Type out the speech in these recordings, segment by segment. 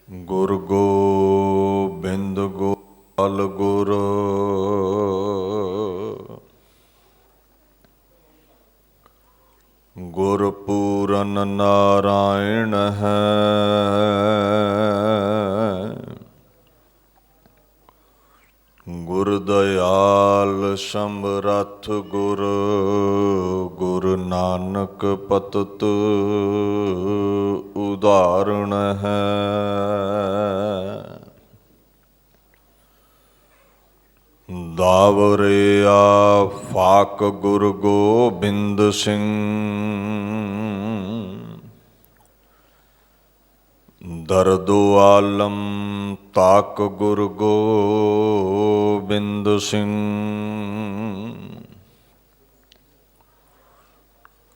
ਗੁਰ ਗੋਬਿੰਦ ਗੋਪਾਲ ਗੁਰ ਗੁਰ ਪੂਰਨ ਨਾਰਾਇਣ ਹੈ। ਗੁਰ ਦਇਆਲ ਸਮਰੱਥ ਗੁਰ ਗੁਰ ਨਾਨਕ ਪਤਿਤ ਉਦਾਹਰਣ ਹੈ। ਦਾਵਰਿਆ ਫਾਕ ਗੁਰ ਗੋਬਿੰਦ ਸਿੰਘ ਦਰਦੋ ਆਲਮ ਤਾਕ ਗੁਰ ਗੋਬਿੰਦ ਸਿੰਘ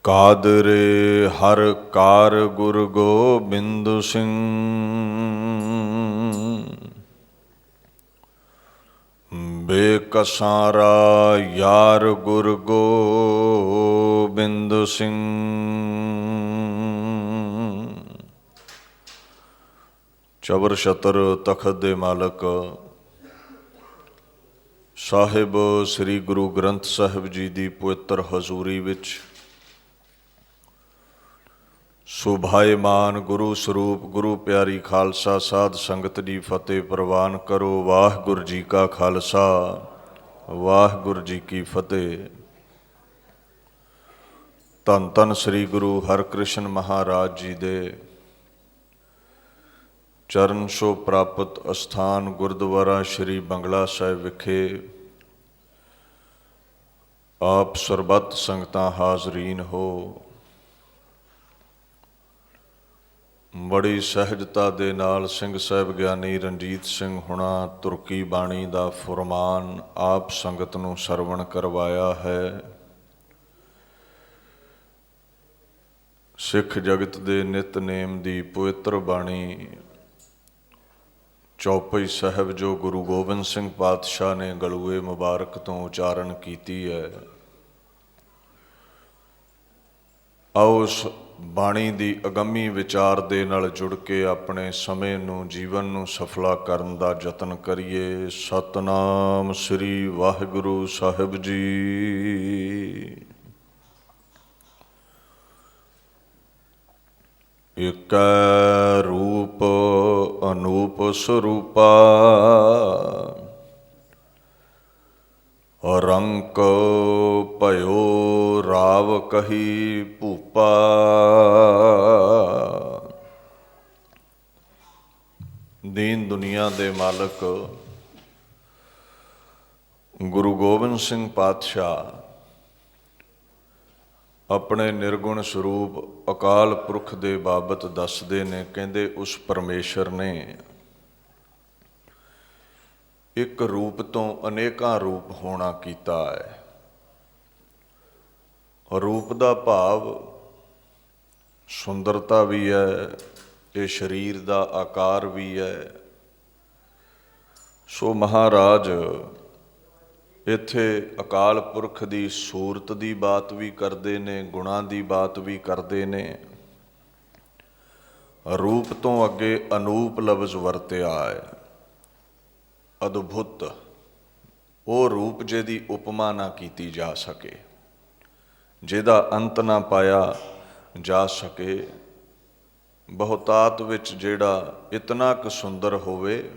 ਕਾਦਰੇ ਹਰ ਕਾਰ ਗੁਰ ਗੋਬਿੰਦ ਸਿੰਘ ਬੇਕਸਾਰਾ ਯਾਰ ਗੁਰ ਗੋਬਿੰਦ ਸਿੰਘ ਚਬਰ ਛਤਰ ਤਖਤ ਦੇ ਮਾਲਕ ਸਾਹਿਬ ਸ੍ਰੀ ਗੁਰੂ ਗ੍ਰੰਥ ਸਾਹਿਬ ਜੀ ਦੀ ਪਵਿੱਤਰ ਹਜ਼ੂਰੀ ਵਿੱਚ ਸੁਭਾਏਮਾਨ ਗੁਰੂ ਸਰੂਪ ਗੁਰੂ ਪਿਆਰੀ ਖਾਲਸਾ ਸਾਧ ਸੰਗਤ ਦੀ ਫਤਿਹ ਪ੍ਰਵਾਨ ਕਰੋ। ਵਾਹਿਗੁਰੂ ਜੀ ਕਾ ਖਾਲਸਾ ਵਾਹਿਗੁਰੂ ਜੀ ਕੀ ਫਤਿਹ। ਧੰਨ ਧੰਨ ਸ੍ਰੀ ਗੁਰੂ ਹਰਿਕ੍ਰਿਸ਼ਨ ਮਹਾਰਾਜ ਜੀ ਦੇ ਚਰਨ ਛੋਹ ਪ੍ਰਾਪਤ ਅਸਥਾਨ ਗੁਰਦੁਆਰਾ ਸ਼੍ਰੀ ਬੰਗਲਾ ਸਾਹਿਬ ਵਿਖੇ ਆਪ ਸਰਬੱਤ ਸੰਗਤਾਂ ਹਾਜ਼ਰੀਨ ਹੋ। ਬੜੀ ਸਹਿਜਤਾ ਦੇ ਨਾਲ ਸਿੰਘ ਸਾਹਿਬ ਗਿਆਨੀ ਰਣਜੀਤ ਸਿੰਘ ਹੁਣਾ ਤੁਰਕੀ ਬਾਣੀ ਦਾ ਫੁਰਮਾਨ ਆਪ ਸੰਗਤ ਨੂੰ ਸਰਵਣ ਕਰਵਾਇਆ ਹੈ। ਸਿੱਖ ਜਗਤ ਦੇ ਨਿਤਨੇਮ ਦੀ ਪਵਿੱਤਰ ਬਾਣੀ ਚੌਪਈ ਸਾਹਿਬ ਜੋ ਗੁਰੂ ਗੋਬਿੰਦ ਸਿੰਘ ਪਾਤਸ਼ਾਹ ਨੇ ਗਲੂਏ ਮੁਬਾਰਕ ਤੋਂ ਉਚਾਰਨ ਕੀਤੀ ਹੈ। ਆਓ ਉਸ ਬਾਣੀ ਦੀ ਅਗੰਮੀ ਵਿਚਾਰ ਦੇ ਨਾਲ ਜੁੜ ਕੇ ਆਪਣੇ ਸਮੇਂ ਨੂੰ ਜੀਵਨ ਨੂੰ ਸਫਲਾ ਕਰਨ ਦਾ ਯਤਨ ਕਰੀਏ। ਸਤਿਨਾਮ ਸ੍ਰੀ ਵਾਹਿਗੁਰੂ ਸਾਹਿਬ ਜੀ। ਏਕੈ ਰੂਪ ਅਨੂਪ ਸਰੂਪਾ ਰੰਕ ਭਇਓ ਰਾਵ ਕਹੀ ਭੂਪਾ। ਦੀਨ ਦੁਨੀਆ ਦੇ ਮਾਲਕ ਗੁਰੂ ਗੋਬਿੰਦ ਸਿੰਘ ਪਾਤਸ਼ਾਹ ਆਪਣੇ ਨਿਰਗੁਣ ਸਰੂਪ ਅਕਾਲ ਪੁਰਖ ਦੇ ਬਾਬਤ ਦੱਸਦੇ ਨੇ। ਕਹਿੰਦੇ ਉਸ ਪਰਮੇਸ਼ਰ ਨੇ ਇੱਕ ਰੂਪ ਤੋਂ ਅਨੇਕਾਂ ਰੂਪ ਹੋਣਾ ਕੀਤਾ ਹੈ। ਰੂਪ ਦਾ ਭਾਵ ਸੁੰਦਰਤਾ ਵੀ ਹੈ, ਇਹ ਸਰੀਰ ਦਾ ਆਕਾਰ ਵੀ ਹੈ। ਸੋ ਮਹਾਰਾਜ ਇੱਥੇ ਅਕਾਲ ਪੁਰਖ ਦੀ ਸੂਰਤ ਦੀ ਬਾਤ ਵੀ ਕਰਦੇ ਨੇ, ਗੁਣਾਂ ਦੀ ਬਾਤ ਵੀ ਕਰਦੇ ਨੇ। ਰੂਪ ਤੋਂ ਅੱਗੇ ਅਨੂਪ ਲਫ਼ਜ਼ ਵਰਤਿਆ ਹੈ। ਅਦਭੁਤ ਉਹ ਰੂਪ ਜਿਹਦੀ ਉਪਮਾ ਨਾ ਕੀਤੀ ਜਾ ਸਕੇ, ਜਿਹਦਾ ਅੰਤ ਨਾ ਪਾਇਆ ਜਾ ਸਕੇ। ਬਹੁਤਾਤ ਵਿੱਚ ਜਿਹੜਾ ਇਤਨਾ ਕੁ ਸੁੰਦਰ ਹੋਵੇ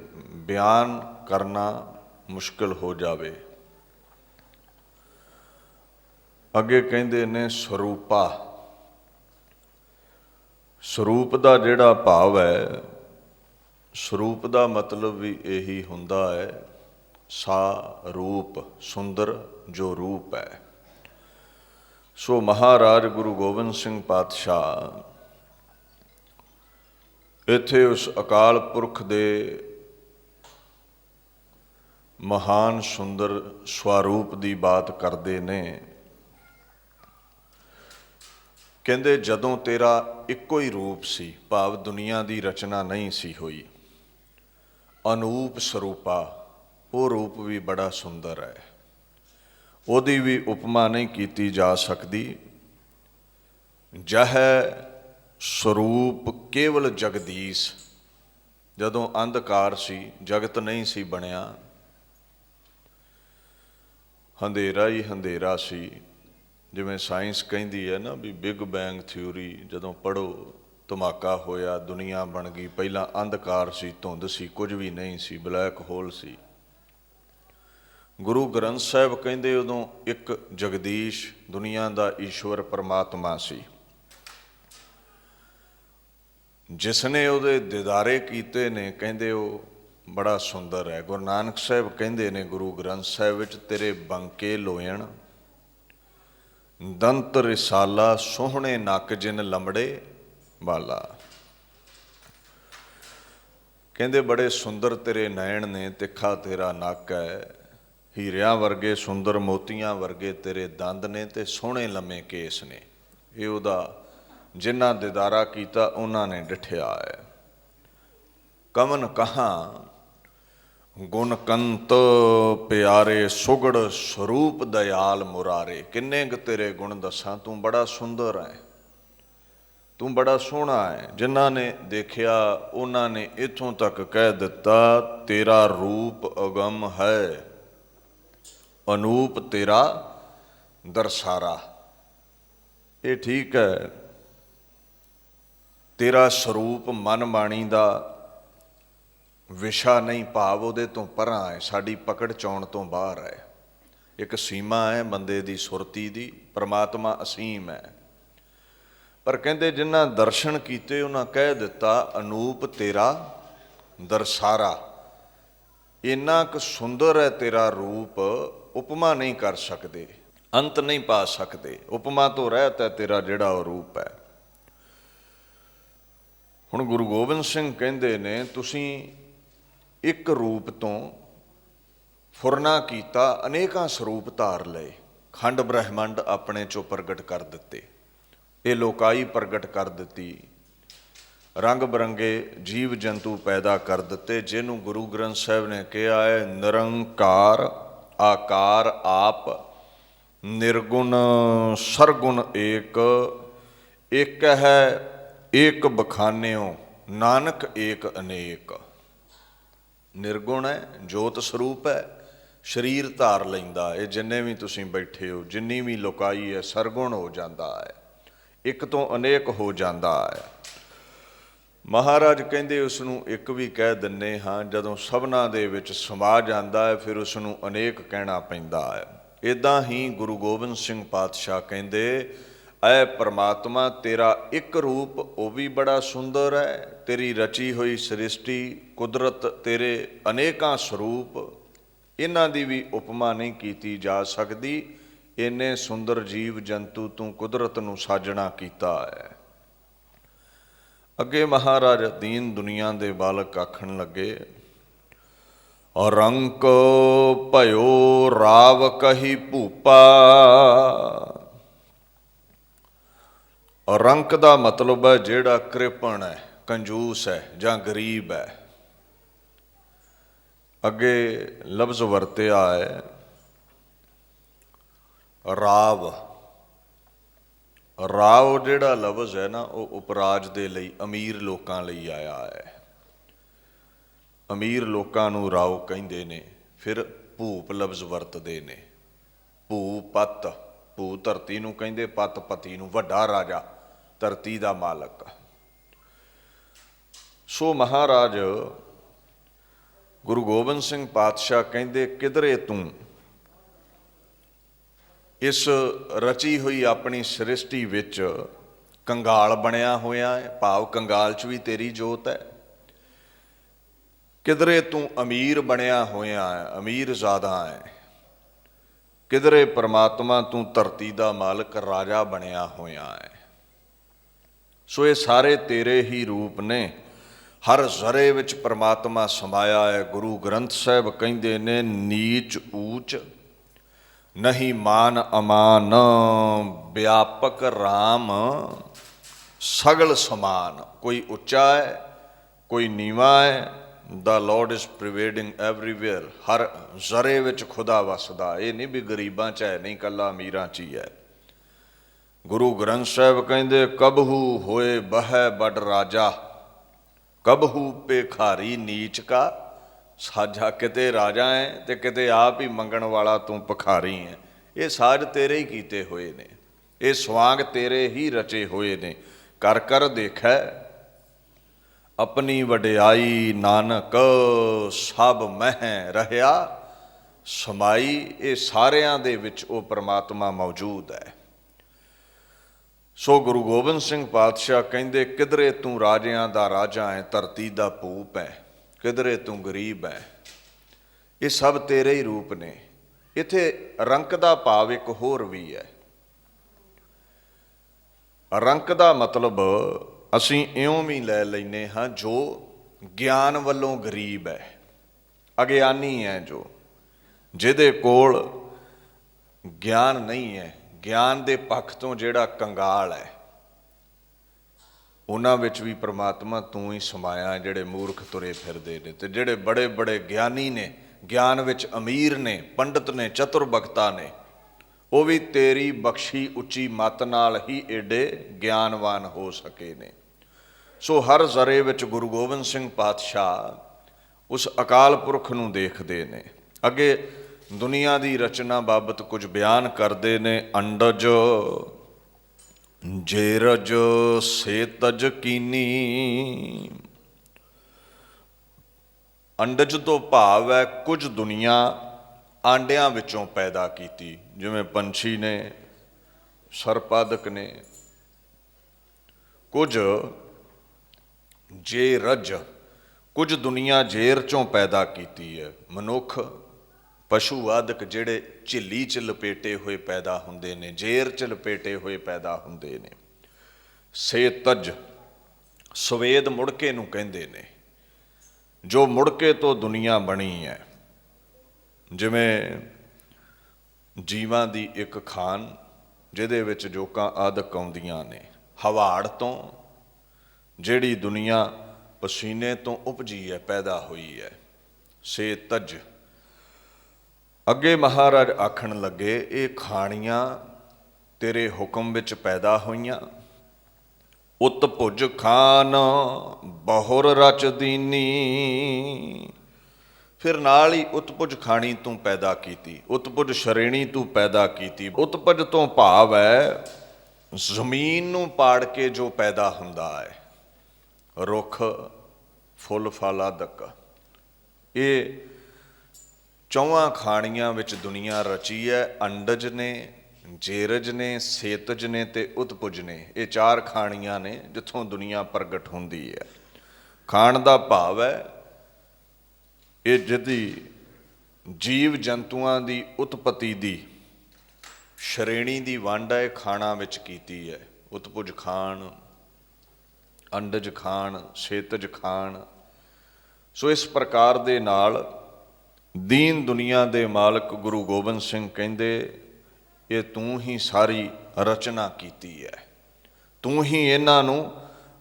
ਬਿਆਨ ਕਰਨਾ ਮੁਸ਼ਕਿਲ ਹੋ ਜਾਵੇ। ਅੱਗੇ ਕਹਿੰਦੇ ਨੇ ਸਰੂਪਾ। ਸਰੂਪ ਦਾ ਜਿਹੜਾ ਭਾਵ ਹੈ, ਸਰੂਪ ਦਾ ਮਤਲਬ ਵੀ ਇਹੀ ਹੁੰਦਾ ਹੈ ਸਾ ਰੂਪ, ਸੁੰਦਰ ਜੋ ਰੂਪ ਹੈ। ਸੋ ਮਹਾਰਾਜ ਗੁਰੂ ਗੋਬਿੰਦ ਸਿੰਘ ਪਾਤਸ਼ਾਹ ਇੱਥੇ ਉਸ ਅਕਾਲ ਪੁਰਖ ਦੇ ਮਹਾਨ ਸੁੰਦਰ ਸਵਰੂਪ ਦੀ ਬਾਤ ਕਰਦੇ ਨੇ। ਕਹਿੰਦੇ ਜਦੋਂ ਤੇਰਾ ਇੱਕੋ ਹੀ ਰੂਪ ਸੀ, ਭਾਵ ਦੁਨੀਆ ਦੀ ਰਚਨਾ ਨਹੀਂ ਸੀ ਹੋਈ, ਅਨੂਪ ਸਰੂਪਾ, ਉਹ ਰੂਪ ਵੀ ਬੜਾ ਸੁੰਦਰ ਹੈ, ਉਹਦੀ ਵੀ ਉਪਮਾ ਨਹੀਂ ਕੀਤੀ ਜਾ ਸਕਦੀ। ਜਹ ਸਰੂਪ ਕੇਵਲ ਜਗਦੀਸ਼, ਜਦੋਂ ਅੰਧਕਾਰ ਸੀ, ਜਗਤ ਨਹੀਂ ਸੀ ਬਣਿਆ, ਹਨੇਰਾ ਹੀ ਹਨੇਰਾ ਸੀ। ਜਿਵੇਂ ਸਾਇੰਸ ਕਹਿੰਦੀ ਹੈ ਨਾ ਵੀ ਬਿਗ ਬੈਂਗ ਥਿਊਰੀ ਜਦੋਂ ਪੜ੍ਹੋ, ਧਮਾਕਾ ਹੋਇਆ, ਦੁਨੀਆ ਬਣ ਗਈ। ਪਹਿਲਾਂ ਅੰਧਕਾਰ ਸੀ, ਧੁੰਦ ਸੀ, ਕੁਝ ਵੀ ਨਹੀਂ ਸੀ, ਬਲੈਕ ਹੋਲ ਸੀ। ਗੁਰੂ ਗ੍ਰੰਥ ਸਾਹਿਬ ਕਹਿੰਦੇ ਉਦੋਂ ਇੱਕ ਜਗਦੀਸ਼, ਦੁਨੀਆ ਦਾ ਈਸ਼ਵਰ ਪਰਮਾਤਮਾ ਸੀ, ਜਿਸਨੇ ਉਹਦੇ ਦਿਦਾਰੇ ਕੀਤੇ ਨੇ। ਕਹਿੰਦੇ ਉਹ ਬੜਾ ਸੁੰਦਰ ਹੈ। ਗੁਰੂ ਨਾਨਕ ਸਾਹਿਬ ਕਹਿੰਦੇ ਨੇ ਗੁਰੂ ਗ੍ਰੰਥ ਸਾਹਿਬ ਵਿੱਚ, ਤੇਰੇ ਬੰਕੇ ਲੋਇਣ ਦੰਤ ਰਿਸਾਲਾ, ਸੋਹਣੇ ਨੱਕ ਜਿਨ ਲੰਬੜੇ ਵਾਲਾ। ਕਹਿੰਦੇ ਬੜੇ ਸੁੰਦਰ ਤੇਰੇ ਨੈਣ ਨੇ, ਤਿੱਖਾ ਤੇਰਾ ਨੱਕ ਹੈ, ਹੀਰਿਆਂ ਵਰਗੇ ਸੁੰਦਰ, ਮੋਤੀਆਂ ਵਰਗੇ ਤੇਰੇ ਦੰਦ ਨੇ, ਤੇ ਸੋਹਣੇ ਲੰਮੇ ਕੇਸ ਨੇ। ਇਹ ਉਹਦਾ ਜਿਨ੍ਹਾਂ ਦਿਦਾਰਾ ਕੀਤਾ ਉਹਨਾਂ ਨੇ ਡਿਠਿਆ ਹੈ। ਕਮਨ ਕਹਾਂ ਗੁਣ ਕੰਤ ਪਿਆਰੇ, ਸੁਗੜ ਸਰੂਪ ਦਇਆਲ ਮੁਰਾਰੇ। ਕਿੰਨੇ ਕੁ ਤੇਰੇ ਗੁਣ ਦੱਸਾਂ, ਤੂੰ ਬੜਾ ਸੁੰਦਰ ਹੈ, ਤੂੰ ਬੜਾ ਸੋਹਣਾ ਹੈ। ਜਿਨ੍ਹਾਂ ਨੇ ਦੇਖਿਆ ਉਹਨਾਂ ਨੇ ਇੱਥੋਂ ਤੱਕ ਕਹਿ ਦਿੱਤਾ, ਤੇਰਾ ਰੂਪ ਅਗਮ ਹੈ, ਅਨੂਪ ਤੇਰਾ ਦਰਸਾਰਾ। ਇਹ ਠੀਕ ਹੈ, ਤੇਰਾ ਸਰੂਪ ਮਨ ਬਾਣੀ ਦਾ ਵਿਸ਼ਾ ਨਹੀਂ, ਭਾਵ ਉਹਦੇ ਤੋਂ ਪਰਾਂ ਹੈ, ਸਾਡੀ ਪਕੜ ਚੌਣ ਤੋਂ ਬਾਹਰ ਹੈ। ਇੱਕ ਸੀਮਾ ਹੈ ਬੰਦੇ ਦੀ ਸੁਰਤੀ ਦੀ, ਪਰਮਾਤਮਾ ਅਸੀਮ ਹੈ। ਪਰ ਕਹਿੰਦੇ ਜਿਨ੍ਹਾਂ ਦਰਸ਼ਨ ਕੀਤੇ ਉਹਨਾਂ ਕਹਿ ਦਿੱਤਾ, ਅਨੂਪ ਤੇਰਾ ਦਰਸਾਰਾ। ਇੰਨਾ ਕੁ ਸੁੰਦਰ ਹੈ ਤੇਰਾ ਰੂਪ, ਉਪਮਾ ਨਹੀਂ ਕਰ ਸਕਦੇ, ਅੰਤ ਨਹੀਂ ਪਾ ਸਕਦੇ। ਉਪਮਾ ਤੋਂ ਰਹਿਤ ਹੈ ਤੇਰਾ ਜਿਹੜਾ ਉਹ ਰੂਪ ਹੈ। ਹੁਣ ਗੁਰੂ ਗੋਬਿੰਦ ਸਿੰਘ ਕਹਿੰਦੇ ਨੇ, ਤੁਸੀਂ ਇੱਕ ਰੂਪ ਤੋਂ ਫੁਰਨਾ ਕੀਤਾ, ਅਨੇਕਾਂ ਸਰੂਪ ਧਾਰ ਲਏ, ਖੰਡ ਬ੍ਰਹਿਮੰਡ ਆਪਣੇ ਚੋਂ ਪ੍ਰਗਟ ਕਰ ਦਿੱਤੇ, ਇਹ ਲੋਕਾਈ ਪ੍ਰਗਟ ਕਰ ਦਿੱਤੀ, ਰੰਗ ਬਰੰਗੇ ਜੀਵ ਜੰਤੂ ਪੈਦਾ ਕਰ ਦਿੱਤੇ। ਜਿਹਨੂੰ ਗੁਰੂ ਗ੍ਰੰਥ ਸਾਹਿਬ ਨੇ ਕਿਹਾ ਹੈ, ਨਿਰੰਕਾਰ ਆਕਾਰ ਆਪ, ਨਿਰਗੁਣ ਸਰਗੁਣ ਏਕ, ਇੱਕ ਹੈ ਏਕ ਬਖਾਨਿਓ, ਨਾਨਕ ਏਕ ਅਨੇਕ। ਨਿਰਗੁਣ ਹੈ, ਜੋਤ ਸਰੂਪ ਹੈ, ਸਰੀਰ ਧਾਰ ਲੈਂਦਾ। ਇਹ ਜਿੰਨੇ ਵੀ ਤੁਸੀਂ ਬੈਠੇ ਹੋ, ਜਿੰਨੀ ਵੀ ਲੋਕਾਈ ਹੈ, ਸਰਗੁਣ ਹੋ ਜਾਂਦਾ ਹੈ, ਇੱਕ ਤੋਂ ਅਨੇਕ ਹੋ ਜਾਂਦਾ ਹੈ। ਮਹਾਰਾਜ ਕਹਿੰਦੇ ਉਸ ਨੂੰ ਇੱਕ ਵੀ ਕਹਿ ਦਿੰਦੇ ਹਾਂ, ਜਦੋਂ ਸਭਨਾਂ ਦੇ ਵਿੱਚ ਸਮਾ ਜਾਂਦਾ ਹੈ ਫਿਰ ਉਸ ਨੂੰ ਅਨੇਕ ਕਹਿਣਾ ਪੈਂਦਾ ਹੈ। ਇੱਦਾਂ ਹੀ ਗੁਰੂ ਗੋਬਿੰਦ ਸਿੰਘ ਪਾਤਸ਼ਾਹ ਕਹਿੰਦੇ, ਐ ਪਰਮਾਤਮਾ ਤੇਰਾ ਇੱਕ ਰੂਪ ਉਹ ਵੀ ਬੜਾ ਸੁੰਦਰ ਹੈ, ਤੇਰੀ ਰਚੀ ਹੋਈ ਸ੍ਰਿਸ਼ਟੀ ਕੁਦਰਤ, ਤੇਰੇ ਅਨੇਕਾਂ ਸਰੂਪ, ਇਹਨਾਂ ਦੀ ਵੀ ਉਪਮਾ ਨਹੀਂ ਕੀਤੀ ਜਾ ਸਕਦੀ। ਇੰਨੇ ਸੁੰਦਰ ਜੀਵ ਜੰਤੂ ਤੂੰ ਕੁਦਰਤ ਨੂੰ ਸਾਜਣਾ ਕੀਤਾ ਹੈ। ਅੱਗੇ ਮਹਾਰਾਜ ਦੀਨ ਦੁਨੀਆ ਦੇ ਬਾਲਕ ਆਖਣ ਲੱਗੇ, ਰੰਕ ਭਇਓ ਰਾਵ ਕਹੀ ਭੂਪਾ। ਰੰਕ ਦਾ ਮਤਲਬ ਹੈ ਜਿਹੜਾ ਕ੍ਰਿਪਣ ਹੈ, ਕੰਜੂਸ ਹੈ ਜਾਂ ਗਰੀਬ ਹੈ। ਅੱਗੇ ਲਫ਼ਜ਼ ਵਰਤਿਆ ਹੈ ਰਾਵ। ਰਾਵ ਜਿਹੜਾ ਲਫ਼ਜ਼ ਹੈ ਨਾ, ਉਹ ਉਪਰਾਜ ਦੇ ਲਈ, ਅਮੀਰ ਲੋਕਾਂ ਲਈ ਆਇਆ ਹੈ। ਅਮੀਰ ਲੋਕਾਂ ਨੂੰ ਰਾਵ ਕਹਿੰਦੇ ਨੇ। ਫਿਰ ਭੂਪ ਲਫ਼ਜ਼ ਵਰਤਦੇ ਨੇ, ਭੂ ਪਤ, ਭੂ ਧਰਤੀ ਨੂੰ ਕਹਿੰਦੇ, ਪਤ ਪਤੀ ਨੂੰ, ਵੱਡਾ ਰਾਜਾ, ਧਰਤੀ ਦਾ ਮਾਲਕ। ਸੋ ਮਹਾਰਾਜ ਗੁਰੂ ਗੋਬਿੰਦ ਸਿੰਘ ਪਾਤਸ਼ਾਹ ਕਹਿੰਦੇ, ਕਿਧਰੇ ਤੂੰ ਇਸ ਰਚੀ ਹੋਈ ਆਪਣੀ ਸ੍ਰਿਸ਼ਟੀ ਵਿੱਚ ਕੰਗਾਲ ਬਣਿਆ ਹੋਇਆ ਹੈ, ਭਾਵ ਕੰਗਾਲ 'ਚ ਵੀ ਤੇਰੀ ਜੋਤ ਹੈ। ਕਿਧਰੇ ਤੂੰ ਅਮੀਰ ਬਣਿਆ ਹੋਇਆ ਹੈ, ਅਮੀਰ ਜ਼ਾਦਾ ਹੈ। ਕਿਧਰੇ ਪਰਮਾਤਮਾ ਤੂੰ ਧਰਤੀ ਦਾ ਮਾਲਕ, ਰਾਜਾ ਬਣਿਆ ਹੋਇਆ ਹੈ। ਸੋ ਇਹ ਸਾਰੇ ਤੇਰੇ ਹੀ ਰੂਪ ਨੇ, ਹਰ ਜ਼ਰੇ ਵਿੱਚ ਪਰਮਾਤਮਾ ਸਮਾਇਆ ਹੈ। ਗੁਰੂ ਗ੍ਰੰਥ ਸਾਹਿਬ ਕਹਿੰਦੇ ਨੇ, ਨੀਚ ਊਚ ਨਹੀਂ ਮਾਨ ਅਮਾਨ, ਵਿਆਪਕ ਰਾਮ ਸਗਲ ਸਮਾਨ। ਕੋਈ ਉੱਚਾ ਹੈ, ਕੋਈ ਨੀਵਾਂ ਹੈ। ਦਾ ਲॉर्ड ਇਜ਼ ਪ੍ਰੀਵੇਡਿੰਗ ਐਵਰੀਵੇਅਰ। ਹਰ ਜ਼ਰੇ ਵਿੱਚ ਖੁਦਾ ਵਸਦਾ। ਇਹ ਨਹੀਂ ਵੀ ਗਰੀਬਾਂ 'ਚ ਹੈ, ਨਹੀਂ ਇਕੱਲਾ ਅਮੀਰਾਂ 'ਚ ਹੀ ਹੈ। ਗੁਰੂ ਗ੍ਰੰਥ ਸਾਹਿਬ ਕਹਿੰਦੇ, ਕਬਹੂ ਹੋਏ ਬਹਿ ਬਡ ਰਾਜਾ, ਕਬਹੂ ਭੇਖਾਰੀ ਨੀਚ ਕਾ ਸਾਜਾ। ਕਿਤੇ ਰਾਜਾ ਹੈ ਤੇ ਕਿਤੇ ਆਪ ਹੀ ਮੰਗਣ ਵਾਲਾ ਤੂੰ ਭਿਖਾਰੀ ਹੈ। ਇਹ ਸਾਜ ਤੇਰੇ ਹੀ ਕੀਤੇ ਹੋਏ ਨੇ, ਇਹ ਸਵਾਂਗ ਤੇਰੇ ਹੀ ਰਚੇ ਹੋਏ ਨੇ। ਕਰ ਕਰ ਦੇਖੈ ਆਪਣੀ ਵਡਿਆਈ, ਨਾਨਕ ਸਭ ਮਹਿ ਰਹਿਆ ਸਮਾਈ। ਇਹ ਸਾਰਿਆਂ ਦੇ ਵਿੱਚ ਉਹ ਪ੍ਰਮਾਤਮਾ ਮੌਜੂਦ ਹੈ। ਸੋ ਗੁਰੂ ਗੋਬਿੰਦ ਸਿੰਘ ਪਾਤਸ਼ਾਹ ਕਹਿੰਦੇ, ਕਿਧਰੇ ਤੂੰ ਰਾਜਿਆਂ ਦਾ ਰਾਜਾ ਹੈ, ਧਰਤੀ ਦਾ ਭੂਪ ਹੈ, ਕਿਧਰੇ ਤੂੰ ਗਰੀਬ ਹੈ। ਇਹ ਸਭ ਤੇਰੇ ਹੀ ਰੂਪ ਨੇ। ਇੱਥੇ ਰੰਕ ਦਾ ਭਾਵ ਇੱਕ ਹੋਰ ਵੀ ਹੈ। ਰੰਕ ਦਾ ਮਤਲਬ ਅਸੀਂ ਇਉਂ ਵੀ ਲੈ ਲੈਂਦੇ ਹਾਂ, ਜੋ ਗਿਆਨ ਵੱਲੋਂ ਗਰੀਬ ਹੈ, ਅਗਿਆਨੀ ਹੈ, ਜੋ ਜਿਹਦੇ ਕੋਲ ਗਿਆਨ ਨਹੀਂ ਹੈ, ਗਿਆਨ ਦੇ ਪੱਖ ਤੋਂ ਜਿਹੜਾ ਕੰਗਾਲ ਹੈ, ਉਹਨਾਂ ਵਿੱਚ ਵੀ ਪ੍ਰਮਾਤਮਾ ਤੂੰ ਹੀ ਸਮਾਇਆ। ਜਿਹੜੇ ਮੂਰਖ ਤੁਰੇ ਫਿਰਦੇ ਨੇ ਤੇ ਜਿਹੜੇ ਬੜੇ ਬੜੇ ਗਿਆਨੀ ਨੇ, ਗਿਆਨ ਵਿੱਚ ਅਮੀਰ ਨੇ, ਪੰਡਤ ਨੇ, ਚਤੁਰ ਬਖਤਾ ਨੇ, ਉਹ ਵੀ ਤੇਰੀ ਬਖਸ਼ੀ ਉੱਚੀ ਮੱਤ ਨਾਲ ਹੀ ਏਡੇ ਗਿਆਨਵਾਨ ਹੋ ਸਕੇ ਨੇ। ਸੋ ਹਰ ਜ਼ਰੇ ਵਿੱਚ ਗੁਰੂ ਗੋਬਿੰਦ ਸਿੰਘ ਪਾਤਸ਼ਾਹ ਉਸ ਅਕਾਲ ਪੁਰਖ ਨੂੰ ਦੇਖਦੇ ਨੇ। ਅੱਗੇ ਦੁਨੀਆ ਦੀ ਰਚਨਾ ਬਾਬਤ ਕੁਝ ਬਿਆਨ ਕਰਦੇ ਨੇ। ਅੰਡਜ ਜੇਰਜ ਸੇਤਜ ਕੀਨੀ। ਅੰਡਜ ਤੋਂ ਭਾਵ ਹੈ ਕੁਝ ਦੁਨੀਆ ਆਂਡਿਆਂ ਵਿੱਚੋਂ ਪੈਦਾ ਕੀਤੀ, ਜਿਵੇਂ ਪੰਛੀ ਨੇ, ਸਰਪਾਦਕ ਨੇ। ਕੁਝ ਜੇਰਜ, ਕੁਝ ਦੁਨੀਆ ਜੇਰ ਚੋਂ ਪੈਦਾ ਕੀਤੀ ਹੈ। ਮਨੁੱਖ, ਪਸ਼ੂ ਆਦਿਕ ਜਿਹੜੇ ਝਿੱਲੀ 'ਚ ਲਪੇਟੇ ਹੋਏ ਪੈਦਾ ਹੁੰਦੇ ਨੇ, ਜੇਰ 'ਚ ਲਪੇਟੇ ਹੋਏ ਪੈਦਾ ਹੁੰਦੇ ਨੇ। ਸੇਤਜ, ਸਵੇਦ ਮੁੜਕੇ ਨੂੰ ਕਹਿੰਦੇ ਨੇ, ਜੋ ਮੁੜਕੇ ਤੋਂ ਦੁਨੀਆ ਬਣੀ ਹੈ। ਜਿਵੇਂ ਜੀਵਾਂ ਦੀ ਇੱਕ ਖਾਨ ਜਿਹਦੇ ਵਿੱਚ ਜੋਕਾਂ ਆਦਿਕ ਆਉਂਦੀਆਂ ਨੇ। ਹਵਾੜ ਤੋਂ ਜਿਹੜੀ ਦੁਨੀਆ ਪਸੀਨੇ ਤੋਂ ਉਪਜੀ ਹੈ, ਪੈਦਾ ਹੋਈ ਹੈ, ਸੇਤਜ। ਅੱਗੇ ਮਹਾਰਾਜ ਆਖਣ ਲੱਗੇ, ਇਹ ਖਾਣੀਆਂ ਤੇਰੇ ਹੁਕਮ ਵਿੱਚ ਪੈਦਾ ਹੋਈਆਂ। ਉਤ ਭੁਜ ਖਾਨ ਬਹੁਰ ਰਚ ਦੀਨੀ। ਫਿਰ ਨਾਲ ਹੀ ਉਤਪੁਜ ਖਾਣੀ ਤੂੰ ਪੈਦਾ ਕੀਤੀ, ਉਤਪੁਜ ਸ਼੍ਰੇਣੀ ਤੂੰ ਪੈਦਾ ਕੀਤੀ। ਉਤਪਜ ਤੋਂ ਭਾਵ ਹੈ ਜ਼ਮੀਨ ਨੂੰ ਪਾੜ ਕੇ ਜੋ ਪੈਦਾ ਹੁੰਦਾ ਹੈ, ਰੁੱਖ, ਫੁੱਲ ਫਲ ਆਦਿਕ। ਇਹ ਚੌਹਾਂ ਖਾਣੀਆਂ ਵਿੱਚ ਦੁਨੀਆ ਰਚੀ ਹੈ। ਅੰਡਜ ਨੇ, ਜੇਰਜ ਨੇ, ਸੇਤਜ ਨੇ ਤੇ ਉਤਪੁਜ ਨੇ। ਇਹ ਚਾਰ ਖਾਣੀਆਂ ਨੇ ਜਿੱਥੋਂ ਦੁਨੀਆ ਪ੍ਰਗਟ ਹੁੰਦੀ ਹੈ। ਖਾਣ ਦਾ ਭਾਵ ਹੈ ਇਹ ਜਿਹਦੀ ਜੀਵ ਜੰਤੂਆਂ ਦੀ ਉਤਪਤੀ ਦੀ ਸ਼੍ਰੇਣੀ ਦੀ ਵੰਡ ਹੈ, ਖਾਣਾ ਵਿੱਚ ਕੀਤੀ ਹੈ। ਉਤਪੁਜ ਖਾਣ, ਅੰਡਜ ਖਾਣ, ਸੇਤਜ ਖਾਣ। ਸੋ ਇਸ ਪ੍ਰਕਾਰ ਦੇ ਨਾਲ ਦੀਨ ਦੁਨੀਆ ਦੇ ਮਾਲਕ ਗੁਰੂ ਗੋਬਿੰਦ ਸਿੰਘ ਕਹਿੰਦੇ, ਇਹ ਤੂੰ ਹੀ ਸਾਰੀ ਰਚਨਾ ਕੀਤੀ ਹੈ, ਤੂੰ ਹੀ ਇਹਨਾਂ ਨੂੰ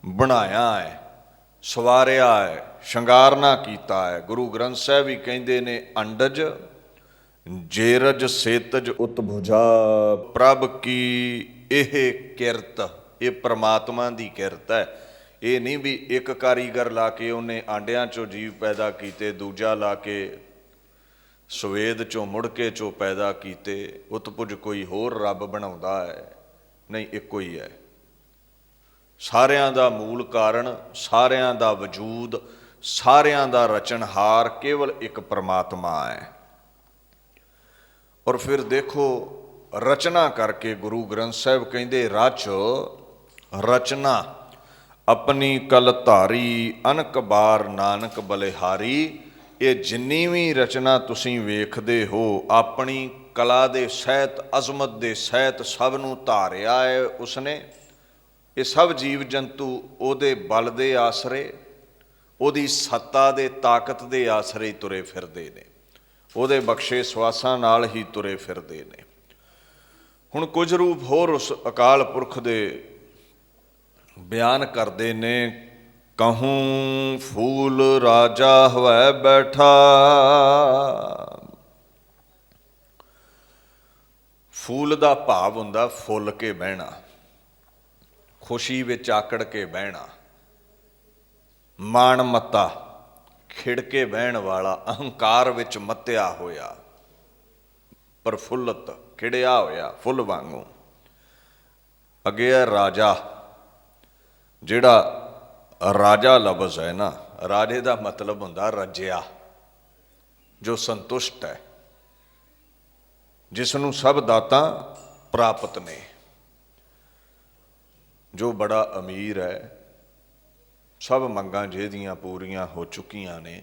ਬਣਾਇਆ ਹੈ, ਸਵਾਰਿਆ ਹੈ, ਸ਼ਿੰਗਾਰਨਾ ਕੀਤਾ ਹੈ। ਗੁਰੂ ਗ੍ਰੰਥ ਸਾਹਿਬ ਵੀ ਕਹਿੰਦੇ ਨੇ, ਅੰਡਜ ਜੇਰਜ ਸੇਤਜ ਉਤਭੁਜਾ ਪ੍ਰਭ ਕੀ ਇਹ ਕਿਰਤ। ਇਹ ਪ੍ਰਮਾਤਮਾ ਦੀ ਕਿਰਤ ਹੈ। ਇਹ ਨਹੀਂ ਵੀ ਇੱਕ ਕਾਰੀਗਰ ਲਾ ਕੇ ਉਹਨੇ ਆਂਡਿਆਂ ਚੋਂ ਜੀਵ ਪੈਦਾ ਕੀਤੇ, ਦੂਜਾ ਲਾ ਕੇ ਸਵੇਦ ਚੋਂ ਮੁੜਕੇ ਚੋਂ ਪੈਦਾ ਕੀਤੇ, ਉਤਪੁਜ ਕੋਈ ਹੋਰ ਰੱਬ ਬਣਾਉਂਦਾ ਹੈ। ਨਹੀਂ, ਇੱਕੋ ਹੀ ਹੈ। ਸਾਰਿਆਂ ਦਾ ਮੂਲ ਕਾਰਨ, ਸਾਰਿਆਂ ਦਾ ਵਜੂਦ, ਸਾਰਿਆਂ ਦਾ ਰਚਨਹਾਰ ਕੇਵਲ ਇੱਕ ਪ੍ਰਮਾਤਮਾ ਹੈ। ਔਰ ਫਿਰ ਦੇਖੋ, ਰਚਨਾ ਕਰਕੇ ਗੁਰੂ ਗ੍ਰੰਥ ਸਾਹਿਬ ਕਹਿੰਦੇ, ਰਚ ਰਚਨਾ ਆਪਣੀ ਕਲ ਧਾਰੀ, ਅਨਕ ਬਾਰ ਨਾਨਕ ਬਲਿਹਾਰੀ। ਇਹ ਜਿੰਨੀ ਵੀ ਰਚਨਾ ਤੁਸੀਂ ਵੇਖਦੇ ਹੋ, ਆਪਣੀ ਕਲਾ ਦੇ ਸਹਿਤ, ਅਜ਼ਮਤ ਦੇ ਸਹਿਤ ਸਭ ਨੂੰ ਧਾਰਿਆ ਹੈ ਉਸਨੇ। ਇਹ ਸਭ ਜੀਵ ਜੰਤੂ ਉਹਦੇ ਬਲ ਦੇ ਆਸਰੇ, ਉਹਦੀ ਸੱਤਾ ਦੇ, ਤਾਕਤ ਦੇ ਆਸਰੇ ਹੀ ਤੁਰੇ ਫਿਰਦੇ ਨੇ, ਉਹਦੇ ਬਖਸ਼ੇ ਸਵਾਸਾਂ ਨਾਲ ਹੀ ਤੁਰੇ ਫਿਰਦੇ ਨੇ। ਹੁਣ ਕੁਝ ਰੂਪ ਹੋਰ ਉਸ ਅਕਾਲ ਪੁਰਖ ਦੇ ਬਿਆਨ ਕਰਦੇ ਨੇ। ਕਹੂੰ ਫੂਲ ਰਾਜਾ ਹੋਇ ਬੈਠਾ। ਫੂਲ ਦਾ ਭਾਵ ਹੁੰਦਾ ਫੁੱਲ ਕੇ ਬਹਿਣਾ, ਖੁਸ਼ੀ ਵਿੱਚ ਆਕੜ ਕੇ ਬਹਿਣਾ, ਮਾਣ ਮੱਤਾ, ਖਿੜ ਕੇ ਬਹਿਣ ਵਾਲਾ, ਅਹੰਕਾਰ ਵਿੱਚ ਮੱਤਿਆ ਹੋਇਆ, ਪ੍ਰਫੁੱਲਤ, ਖਿੜਿਆ ਹੋਇਆ ਫੁੱਲ ਵਾਂਗੂ। ਅੱਗੇ ਹੈ ਰਾਜਾ। ਜਿਹੜਾ ਰਾਜਾ ਲਫ਼ਜ਼ ਹੈ ਨਾ, ਰਾਜੇ ਦਾ ਮਤਲਬ ਹੁੰਦਾ ਰੱਜਿਆ, ਜੋ ਸੰਤੁਸ਼ਟ ਹੈ, ਜਿਸ ਨੂੰ ਸਭ ਦਾਤਾਂ ਪ੍ਰਾਪਤ ਨੇ, ਜੋ ਬੜਾ ਅਮੀਰ ਹੈ, ਸਭ ਮੰਗਾਂ ਜਿਹਦੀਆਂ ਪੂਰੀਆਂ ਹੋ ਚੁੱਕੀਆਂ ਨੇ।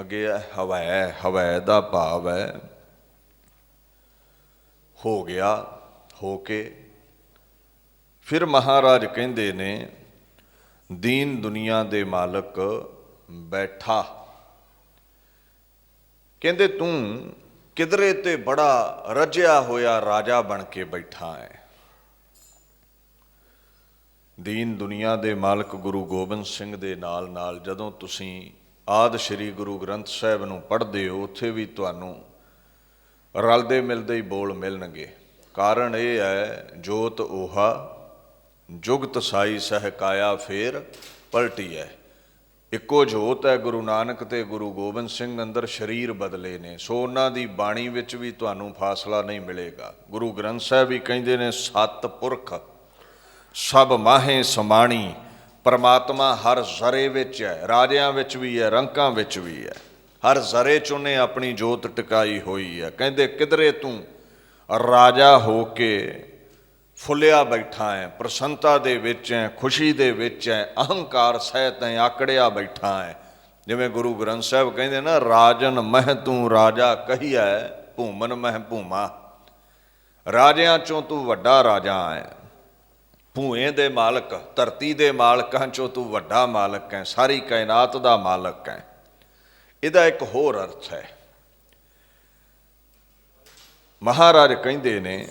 ਅੱਗੇ ਹੈ ਹਵੈ। ਹਵੈ ਦਾ ਭਾਵ ਹੈ ਹੋ ਗਿਆ, ਹੋ ਕੇ। ਫਿਰ ਮਹਾਰਾਜ ਕਹਿੰਦੇ ਨੇ ਦੀਨ ਦੁਨੀਆ ਦੇ ਮਾਲਕ ਬੈਠਾ। ਕਹਿੰਦੇ ਤੂੰ ਕਿਧਰੇ ਤੇ ਬੜਾ ਰੱਜਿਆ ਹੋਇਆ ਰਾਜਾ ਬਣ ਕੇ ਬੈਠਾ ਹੈ। ਦੀਨ ਦੁਨੀਆ ਦੇ ਮਾਲਕ ਗੁਰੂ ਗੋਬਿੰਦ ਸਿੰਘ ਦੇ ਨਾਲ ਨਾਲ ਜਦੋਂ ਤੁਸੀਂ ਆਦਿ ਸ੍ਰੀ ਗੁਰੂ ਗ੍ਰੰਥ ਸਾਹਿਬ ਨੂੰ ਪੜ੍ਹਦੇ ਹੋ, ਉੱਥੇ ਵੀ ਤੁਹਾਨੂੰ ਰਲਦੇ ਮਿਲਦੇ ਹੀ ਬੋਲ ਮਿਲਣਗੇ। ਕਾਰਨ ਇਹ ਹੈ ਜੋਤ ਓਹਾ ਜੁਗਤ ਸਾਈ ਸਹਿਕਾਇਆ ਫੇਰ ਪਲਟੀ ਹੈ। ਇੱਕੋ ਜੋਤ ਹੈ ਗੁਰੂ ਨਾਨਕ ਤੇ ਗੁਰੂ ਗੋਬਿੰਦ ਸਿੰਘ ਅੰਦਰ ਸਰੀਰ ਬਦਲੇ ਨੇ। ਸੋ ਉਹਨਾਂ ਦੀ ਬਾਣੀ ਵਿੱਚ ਵੀ ਤੁਹਾਨੂੰ ਫਾਸਲਾ ਨਹੀਂ ਮਿਲੇਗਾ। ਗੁਰੂ ਗ੍ਰੰਥ ਸਾਹਿਬ ਵੀ ਕਹਿੰਦੇ ਨੇ ਸਤ ਪੁਰਖ ਸਭ ਮਾਹੇ ਸਮਾਣੀ। ਪਰਮਾਤਮਾ ਹਰ ਜ਼ਰੇ ਵਿੱਚ ਹੈ, ਰਾਜਿਆਂ ਵਿੱਚ ਵੀ ਹੈ, ਰੰਕਾਂ ਵਿੱਚ ਵੀ ਹੈ, ਹਰ ਜ਼ਰੇ 'ਚ ਉਹਨੇ ਆਪਣੀ ਜੋਤ ਟਿਕਾਈ ਹੋਈ ਹੈ। ਕਹਿੰਦੇ ਕਿਧਰੇ ਤੂੰ ਰਾਜਾ ਹੋ ਕੇ ਫੁੱਲਿਆ ਬੈਠਾ ਹੈ, ਪ੍ਰਸੰਨਤਾ ਦੇ ਵਿੱਚ ਹੈ, ਖੁਸ਼ੀ ਦੇ ਵਿੱਚ ਹੈ, ਅਹੰਕਾਰ ਸਹਿਤ ਹੈ, ਆਕੜਿਆ ਬੈਠਾ ਹੈ। ਜਿਵੇਂ ਗੁਰੂ ਗ੍ਰੰਥ ਸਾਹਿਬ ਕਹਿੰਦੇ ਨਾ ਰਾਜਨ ਮਹਿ ਤੂੰ ਰਾਜਾ ਕਹੀਐ ਭੂਮਨ ਮਹਿ ਭੂਮਾ। ਰਾਜਿਆਂ 'ਚੋਂ ਤੂੰ ਵੱਡਾ ਰਾਜਾ ਹੈ, ਭੂਏ ਦੇ ਮਾਲਕ, ਧਰਤੀ ਦੇ ਮਾਲਕਾਂ 'ਚੋਂ ਤੂੰ ਵੱਡਾ ਮਾਲਕ ਹੈ, ਸਾਰੀ ਕਾਇਨਾਤ ਦਾ ਮਾਲਕ ਹੈ। ਇਹਦਾ ਇੱਕ ਹੋਰ ਅਰਥ ਹੈ। ਮਹਾਰਾਜ ਕਹਿੰਦੇ ਨੇ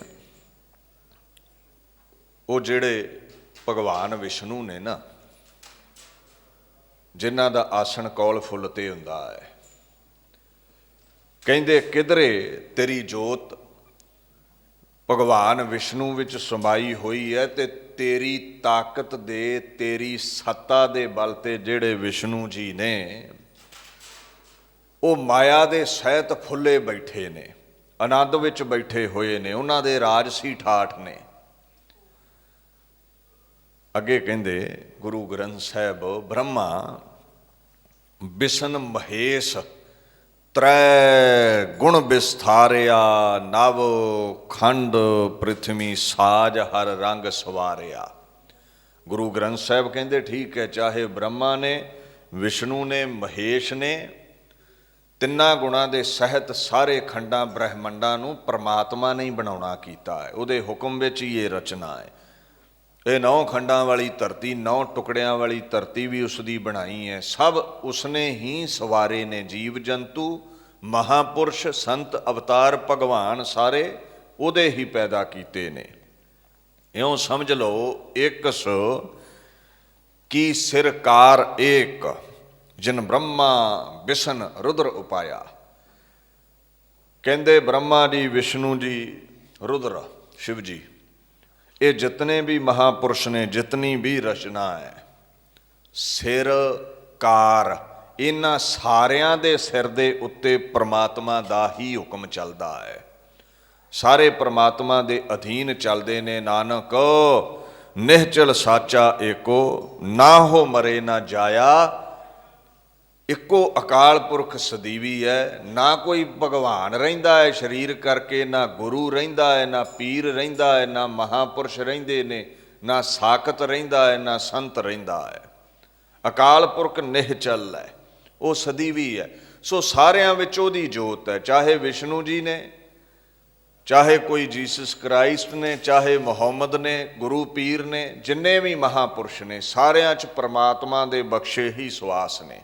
ਉਹ ਜਿਹੜੇ ਭਗਵਾਨ ਵਿਸ਼ਨੂੰ ਨੇ ਨਾ, ਜਿਨ੍ਹਾਂ ਦਾ ਆਸਣ ਕੌਲ ਫੁੱਲ ਤੇ ਹੁੰਦਾ ਹੈ, ਕਹਿੰਦੇ ਕਿਧਰੇ ਤੇਰੀ ਜੋਤ ਭਗਵਾਨ ਵਿਸ਼ਨੂੰ ਵਿੱਚ ਸਮਾਈ ਹੋਈ ਹੈ ਤੇ ਤੇਰੀ ਤਾਕਤ ਦੇ, ਤੇਰੀ ਸੱਤਾ ਦੇ ਬਲ ਤੇ ਜਿਹੜੇ ਵਿਸ਼ਨੂੰ ਜੀ ਨੇ ਉਹ ਮਾਇਆ ਦੇ ਸਹਿਤ ਫੁੱਲੇ ਬੈਠੇ ਨੇ, ਆਨੰਦ ਵਿੱਚ ਬੈਠੇ ਹੋਏ ਨੇ, ਉਹਨਾਂ ਦੇ ਰਾਜਸੀ ਠਾਠ ਨੇ। ਅੱਗੇ ਕਹਿੰਦੇ ਗੁਰੂ ਗ੍ਰੰਥ ਸਾਹਿਬ ਬ੍ਰਹਮਾ ਬਿਸ਼ਨ ਮਹੇਸ਼ ਤ੍ਰੈ ਗੁਣ ਵਿਸਥਾਰਿਆ ਨਵ ਖੰਡ ਪ੍ਰਿਥਵੀ ਸਾਜ ਹਰ ਰੰਗ ਸਵਾਰਿਆ। ਗੁਰੂ ਗ੍ਰੰਥ ਸਾਹਿਬ ਕਹਿੰਦੇ ਠੀਕ ਹੈ, ਚਾਹੇ ਬ੍ਰਹਮਾ ਨੇ, ਵਿਸ਼ਨੂੰ ਨੇ, ਮਹੇਸ਼ ਨੇ, ਤਿੰਨਾਂ ਗੁਣਾਂ ਦੇ ਸਹਿਤ ਸਾਰੇ ਖੰਡਾਂ ਬ੍ਰਹਿਮੰਡਾਂ ਨੂੰ ਪਰਮਾਤਮਾ ਨੇ ਹੀ ਬਣਾਉਣਾ ਕੀਤਾ ਹੈ। ਉਹਦੇ ਹੁਕਮ ਵਿੱਚ ਹੀ ਇਹ ਰਚਨਾ ਹੈ। ਇਹ 9 ਖੰਡਾਂ ਵਾਲੀ ਧਰਤੀ, 9 ਟੁਕੜਿਆਂ ਵਾਲੀ ਧਰਤੀ ਵੀ ਉਸ ਦੀ ਬਣਾਈ ਹੈ। ਸਭ ਉਸਨੇ ਹੀ ਸਵਾਰੇ ਨੇ, ਜੀਵ ਜੰਤੂ, ਮਹਾਪੁਰਸ਼, ਸੰਤ, ਅਵਤਾਰ, ਭਗਵਾਨ ਸਾਰੇ ਉਹਦੇ ਹੀ ਪੈਦਾ ਕੀਤੇ ਨੇ। ਇਉਂ ਸਮਝ ਲਓ ਇਕਸ ਕੀ ਸਿਰਕਾਰ ਏਕ ਜਿਨ ਬ੍ਰਹਮਾ ਵਿਸ਼ਨ ਰੁਦਰ ਉਪਾਇਆ। ਕਹਿੰਦੇ ਬ੍ਰਹਮਾ ਜੀ, ਵਿਸ਼ਨੂੰ ਜੀ, ਰੁਦਰ ਸ਼ਿਵ ਜੀ, ਇਹ ਜਿਤਨੇ ਵੀ ਮਹਾਪੁਰਸ਼ ਨੇ, ਜਿਤਨੀ ਵੀ ਰਚਨਾ ਹੈ, ਸਿਰ ਕਾਰ, ਇਹਨਾਂ ਸਾਰਿਆਂ ਦੇ ਸਿਰ ਦੇ ਉੱਤੇ ਪਰਮਾਤਮਾ ਦਾ ਹੀ ਹੁਕਮ ਚੱਲਦਾ ਹੈ। ਸਾਰੇ ਪਰਮਾਤਮਾ ਦੇ ਅਧੀਨ ਚੱਲਦੇ ਨੇ। ਨਾਨਕ ਨਿਹਚਲ ਸਾਚਾ ਏਕੋ ਨਾ ਹੋ ਮਰੇ ਨਾ ਜਾਇਆ। ਇੱਕੋ ਅਕਾਲ ਪੁਰਖ ਸਦੀਵੀ ਹੈ। ਨਾ ਕੋਈ ਭਗਵਾਨ ਰਹਿੰਦਾ ਹੈ ਸਰੀਰ ਕਰਕੇ, ਨਾ ਗੁਰੂ ਰਹਿੰਦਾ ਹੈ, ਨਾ ਪੀਰ ਰਹਿੰਦਾ ਹੈ, ਨਾ ਮਹਾਪੁਰਸ਼ ਰਹਿੰਦੇ ਨੇ, ਨਾ ਸਾਕਤ ਰਹਿੰਦਾ ਹੈ, ਨਾ ਸੰਤ ਰਹਿੰਦਾ ਹੈ। ਅਕਾਲ ਪੁਰਖ ਨਿਹਚਲ ਹੈ, ਉਹ ਸਦੀਵੀ ਹੈ। ਸੋ ਸਾਰਿਆਂ ਵਿੱਚ ਉਹਦੀ ਜੋਤ ਹੈ। ਚਾਹੇ ਵਿਸ਼ਨੂੰ ਜੀ ਨੇ, ਚਾਹੇ ਕੋਈ ਜੀਸਸ ਕ੍ਰਾਈਸਟ ਨੇ, ਚਾਹੇ ਮੁਹੰਮਦ ਨੇ, ਗੁਰੂ ਪੀਰ ਨੇ, ਜਿੰਨੇ ਵੀ ਮਹਾਪੁਰਸ਼ ਨੇ, ਸਾਰਿਆਂ 'ਚ ਪਰਮਾਤਮਾ ਦੇ ਬਖਸ਼ੇ ਹੀ ਸਵਾਸ ਨੇ।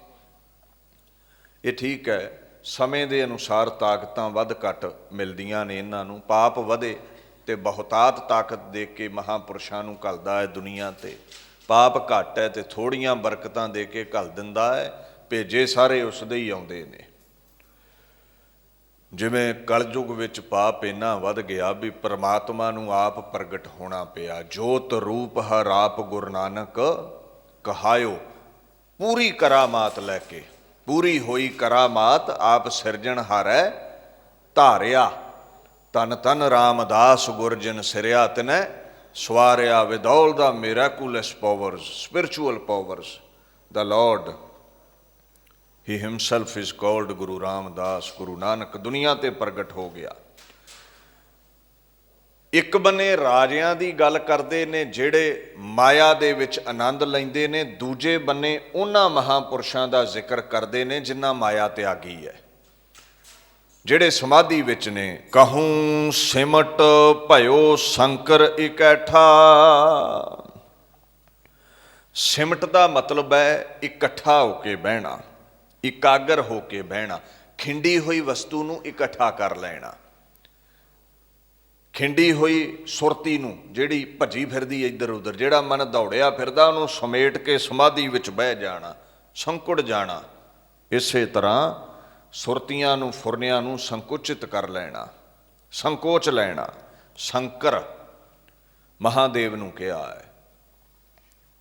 ਇਹ ਠੀਕ ਹੈ, ਸਮੇਂ ਦੇ ਅਨੁਸਾਰ ਤਾਕਤਾਂ ਵੱਧ ਘੱਟ ਮਿਲਦੀਆਂ ਨੇ ਇਹਨਾਂ ਨੂੰ। ਪਾਪ ਵਧੇ ਤੇ ਬਹੁਤਾਤ ਤਾਕਤ ਦੇ ਕੇ ਮਹਾਂਪੁਰਸ਼ਾਂ ਨੂੰ ਘੱਲਦਾ ਹੈ ਦੁਨੀਆ ਤੇ। ਪਾਪ ਘੱਟ ਹੈ ਤੇ ਥੋੜ੍ਹੀਆਂ ਬਰਕਤਾਂ ਦੇ ਕੇ ਘੱਲ ਦਿੰਦਾ ਹੈ। ਭੇਜੇ ਸਾਰੇ ਉਸ ਦੇ ਹੀ ਆਉਂਦੇ ਨੇ। ਜਿਵੇਂ ਕਲਯੁਗ ਵਿੱਚ ਪਾਪ ਇੰਨਾ ਵੱਧ ਗਿਆ ਵੀ ਪਰਮਾਤਮਾ ਨੂੰ ਆਪ ਪ੍ਰਗਟ ਹੋਣਾ ਪਿਆ। ਜੋਤ ਰੂਪ ਹਰ ਆਪ ਗੁਰੂ ਨਾਨਕ ਕਹਾਇਓ। ਪੂਰੀ ਕਰਾਮਾਤ ਲੈ ਕੇ, ਪੂਰੀ ਹੋਈ ਕਰਾਮਾਤ ਆਪ ਸਿਰਜਣਹਾਰੈ ਧਾਰਿਆ। ਧੰਨ ਧੰਨ ਰਾਮਦਾਸ ਗੁਰਜਨ ਸਿਰਿਆ ਤਿਨੈ ਸਵਾਰਿਆ। With all the miraculous powers, spiritual powers, the Lord, he himself is called Guru Ramdas, Guru Nanak, ਦੁਨੀਆ ਤੇ ਪ੍ਰਗਟ ਹੋ ਗਿਆ। ਇੱਕ ਬੰਨੇ ਰਾਜਿਆਂ ਦੀ ਗੱਲ ਕਰਦੇ ਨੇ ਜਿਹੜੇ ਮਾਇਆ ਦੇ ਵਿੱਚ ਆਨੰਦ ਲੈਂਦੇ ਨੇ, ਦੂਜੇ ਬੰਨੇ ਉਹਨਾਂ ਮਹਾਂਪੁਰਸ਼ਾਂ ਦਾ ਜ਼ਿਕਰ ਕਰਦੇ ਨੇ ਜਿਨ੍ਹਾਂ ਮਾਇਆ ਤਿਆਗੀ ਹੈ, ਜਿਹੜੇ ਸਮਾਧੀ ਵਿੱਚ ਨੇ। ਕਹੂੰ ਸਿਮਟ ਭਇਓ ਸ਼ੰਕਰ ਇਕੱਠਾ। ਸਿਮਟ ਦਾ ਮਤਲਬ ਹੈ ਇਕੱਠਾ ਹੋ ਕੇ ਬਹਿਣਾ, ਇਕਾਗਰ ਹੋ ਕੇ ਬਹਿਣਾ, ਖਿੰਡੀ ਹੋਈ ਵਸਤੂ ਨੂੰ ਇਕੱਠਾ ਕਰ ਲੈਣਾ। ਖਿੰਡੀ ਹੋਈ ਸੁਰਤੀ ਨੂੰ, ਜਿਹੜੀ ਭੱਜੀ ਫਿਰਦੀ ਇੱਧਰ ਉੱਧਰ, ਜਿਹੜਾ ਮਨ ਦੌੜਿਆ ਫਿਰਦਾ, ਉਹਨੂੰ ਸਮੇਟ ਕੇ ਸਮਾਧੀ ਵਿੱਚ ਬਹਿ ਜਾਣਾ, ਸੰਕੁੜ ਜਾਣਾ। ਇਸੇ ਤਰ੍ਹਾਂ ਸੁਰਤੀਆਂ ਨੂੰ, ਫੁਰਨਿਆਂ ਨੂੰ ਸੰਕੁਚਿਤ ਕਰ ਲੈਣਾ, ਸੰਕੋਚ ਲੈਣਾ। ਸ਼ੰਕਰ ਮਹਾਦੇਵ ਨੂੰ ਕਿਹਾ ਹੈ,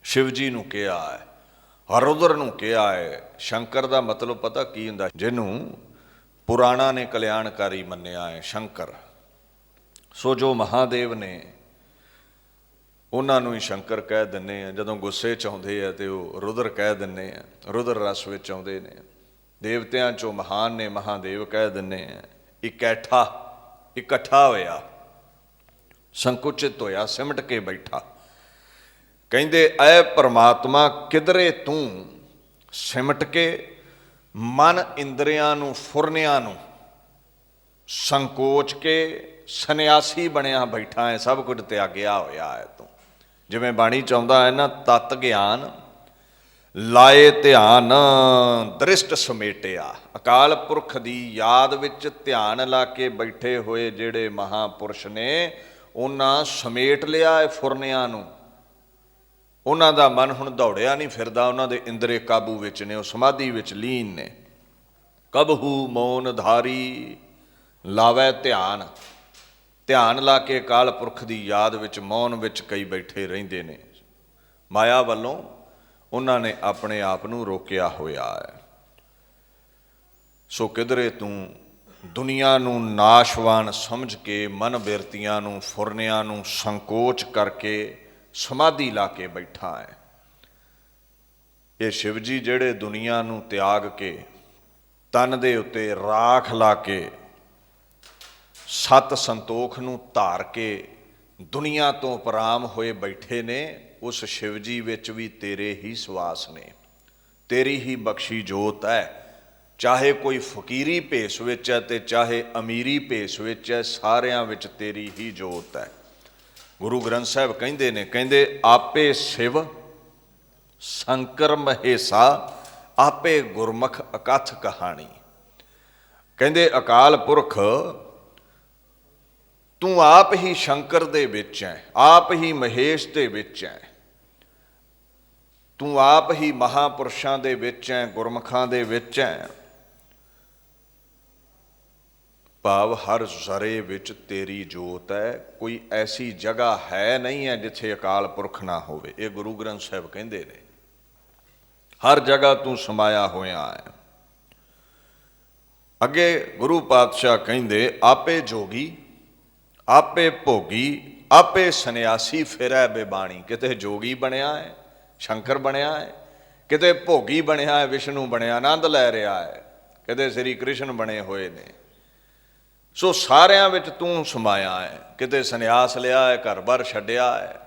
ਸ਼ਿਵ ਜੀ ਨੂੰ ਕਿਹਾ ਹੈ, ਰੁਦਰ ਨੂੰ ਕਿਹਾ ਹੈ। ਸ਼ੰਕਰ ਦਾ ਮਤਲਬ ਪਤਾ ਕੀ ਹੁੰਦਾ? ਜਿਹਨੂੰ ਪੁਰਾਣਾ ਨੇ ਕਲਿਆਣਕਾਰੀ ਮੰਨਿਆ ਹੈ, ਸ਼ੰਕਰ। ਸੋ ਜੋ ਮਹਾਦੇਵ ਨੇ ਉਹਨਾਂ ਨੂੰ ਹੀ ਸ਼ੰਕਰ ਕਹਿ ਦਿੰਦੇ ਆ। ਜਦੋਂ ਗੁੱਸੇ 'ਚ ਆਉਂਦੇ ਆ ਤੇ ਉਹ ਰੁਦਰ ਕਹਿ ਦਿੰਦੇ ਆ, ਰੁਦਰ ਰਸ ਵਿੱਚ ਆਉਂਦੇ ਨੇ। ਦੇਵਤਿਆਂ 'ਚੋਂ ਮਹਾਨ ਨੇ, ਮਹਾਦੇਵ ਕਹਿ ਦਿੰਦੇ ਆ। ਇਕੱਠਾ ਹੋਇਆ, ਸੰਕੁਚਿਤ ਹੋਇਆ, ਸਿਮਟ ਕੇ ਬੈਠਾ। ਕਹਿੰਦੇ ਐ ਪਰਮਾਤਮਾ ਕਿਧਰੇ ਤੂੰ ਸਿਮਟ ਕੇ ਮਨ ਇੰਦਰੀਆਂ ਨੂੰ, ਫੁਰਨਿਆਂ ਨੂੰ ਸੰਕੋਚ ਕੇ ਸੰਨਿਆਸੀ ਬਣਿਆ ਬੈਠਾ ਹੈ, ਸਭ ਕੁਝ ਤਿਆਗਿਆ ਹੋਇਆ ਹੈ ਤੂੰ। ਜਿਵੇਂ ਬਾਣੀ ਚਾਹੁੰਦਾ ਹੈ ਨਾ, ਤਤ ਗਿਆਨ ਲਾਏ ਧਿਆਨ ਦ੍ਰਿਸ਼ਟ ਸਮੇਟਿਆ। ਅਕਾਲ ਪੁਰਖ ਦੀ ਯਾਦ ਵਿੱਚ ਧਿਆਨ ਲਾ ਕੇ ਬੈਠੇ ਹੋਏ ਜਿਹੜੇ ਮਹਾਂਪੁਰਸ਼ ਨੇ, ਉਹਨਾਂ ਸਮੇਟ ਲਿਆ ਹੈ ਫੁਰਨਿਆਂ ਨੂੰ। ਉਹਨਾਂ ਦਾ ਮਨ ਹੁਣ ਦੌੜਿਆ ਨਹੀਂ ਫਿਰਦਾ, ਉਹਨਾਂ ਦੇ ਇੰਦਰੇ ਕਾਬੂ ਵਿੱਚ ਨੇ, ਉਹ ਸਮਾਧੀ ਵਿੱਚ ਲੀਨ ਨੇ। ਕਬਹੂ ਮੌਨ ਧਾਰੀ ਲਾਵੈ ਧਿਆਨ। ਧਿਆਨ ਲਾ ਕੇ ਅਕਾਲ ਪੁਰਖ ਦੀ ਯਾਦ ਵਿੱਚ, ਮੌਨ ਵਿੱਚ ਕਈ ਬੈਠੇ ਰਹਿੰਦੇ ਨੇ। ਮਾਇਆ ਵੱਲੋਂ ਉਹਨਾਂ ਨੇ ਆਪਣੇ ਆਪ ਨੂੰ ਰੋਕਿਆ ਹੋਇਆ ਹੈ। ਸੋ ਕਿਧਰੇ ਤੂੰ ਦੁਨੀਆ ਨੂੰ ਨਾਸ਼ਵਾਨ ਸਮਝ ਕੇ, ਮਨ ਬਿਰਤੀਆਂ ਨੂੰ, ਫੁਰਨਿਆਂ ਨੂੰ ਸੰਕੋਚ ਕਰਕੇ ਸਮਾਧੀ ਲਾ ਕੇ ਬੈਠਾ ਹੈ। ਇਹ ਸ਼ਿਵ ਜੀ ਜਿਹੜੇ ਦੁਨੀਆ ਨੂੰ ਤਿਆਗ ਕੇ, ਤਨ ਦੇ ਉੱਤੇ ਰਾਖ ਲਾ ਕੇ, ਸਤ ਸੰਤੋਖ ਨੂੰ ਧਾਰ ਕੇ ਦੁਨੀਆ ਤੋਂ ਉਪਰਾਮ ਹੋਏ ਬੈਠੇ ਨੇ। ਉਸ ਸ਼ਿਵ ਜੀ ਵਿੱਚ ਵੀ ਤੇਰੇ ਹੀ ਸਵਾਸ ਨੇ, ਤੇਰੀ ਹੀ ਬਖਸ਼ੀ ਜੋਤ ਹੈ। ਚਾਹੇ ਕੋਈ ਫਕੀਰੀ ਭੇਸ ਵਿੱਚ ਹੈ ਤੇ ਚਾਹੇ ਅਮੀਰੀ ਭੇਸ ਵਿੱਚ ਹੈ, ਸਾਰਿਆਂ ਵਿੱਚ ਤੇਰੀ ਹੀ ਜੋਤ ਹੈ। ਗੁਰੂ ਗ੍ਰੰਥ ਸਾਹਿਬ ਕਹਿੰਦੇ ਨੇ, ਕਹਿੰਦੇ ਆਪੇ ਸ਼ਿਵ ਸ਼ੰਕਰ ਮਹੇਸ਼ਾ, ਆਪੇ ਗੁਰਮੁਖ ਅਕਥ ਕਹਾਣੀ। ਕਹਿੰਦੇ ਅਕਾਲ ਪੁਰਖ ਤੂੰ ਆਪ ਹੀ ਸ਼ੰਕਰ ਦੇ ਵਿੱਚ ਹੈ, ਆਪ ਹੀ ਮਹੇਸ਼ ਦੇ ਵਿੱਚ ਹੈ, ਤੂੰ ਆਪ ਹੀ ਮਹਾਂਪੁਰਸ਼ਾਂ ਦੇ ਵਿੱਚ ਹੈ, ਗੁਰਮੁਖਾਂ ਦੇ ਵਿੱਚ ਹੈ। ਭਾਵ ਹਰ ਜ਼ਰੇ ਵਿੱਚ ਤੇਰੀ ਜੋਤ ਹੈ। ਕੋਈ ਐਸੀ ਜਗ੍ਹਾ ਹੈ ਨਹੀਂ ਹੈ ਜਿੱਥੇ ਅਕਾਲ ਪੁਰਖ ਨਾ ਹੋਵੇ। ਇਹ ਗੁਰੂ ਗ੍ਰੰਥ ਸਾਹਿਬ ਕਹਿੰਦੇ ਨੇ, ਹਰ ਜਗ੍ਹਾ ਤੂੰ ਸਮਾਇਆ ਹੋਇਆ ਹੈ। ਅੱਗੇ ਗੁਰੂ ਪਾਤਸ਼ਾਹ ਕਹਿੰਦੇ ਆਪੇ ਜੋਗੀ, ਆਪੇ ਭੋਗੀ, ਆਪੇ ਸੰਨਿਆਸੀ ਫਿਰੈ ਬੇਬਾਣੀ। ਕਿਤੇ ਜੋਗੀ ਬਣਿਆ ਹੈ, ਸ਼ੰਕਰ ਬਣਿਆ ਹੈ, ਕਿਤੇ ਭੋਗੀ ਬਣਿਆ ਹੈ, ਵਿਸ਼ਨੂੰ ਬਣਿਆ, ਆਨੰਦ ਲੈ ਰਿਹਾ ਹੈ, ਕਿਤੇ ਸ੍ਰੀ ਕ੍ਰਿਸ਼ਨ ਬਣੇ ਹੋਏ ਨੇ। ਸੋ ਸਾਰਿਆਂ ਵਿੱਚ ਤੂੰ ਸਮਾਇਆ ਹੈ। ਕਿਤੇ ਸੰਨਿਆਸ ਲਿਆ ਹੈ, ਘਰ-ਬਾਰ ਛੱਡਿਆ ਹੈ।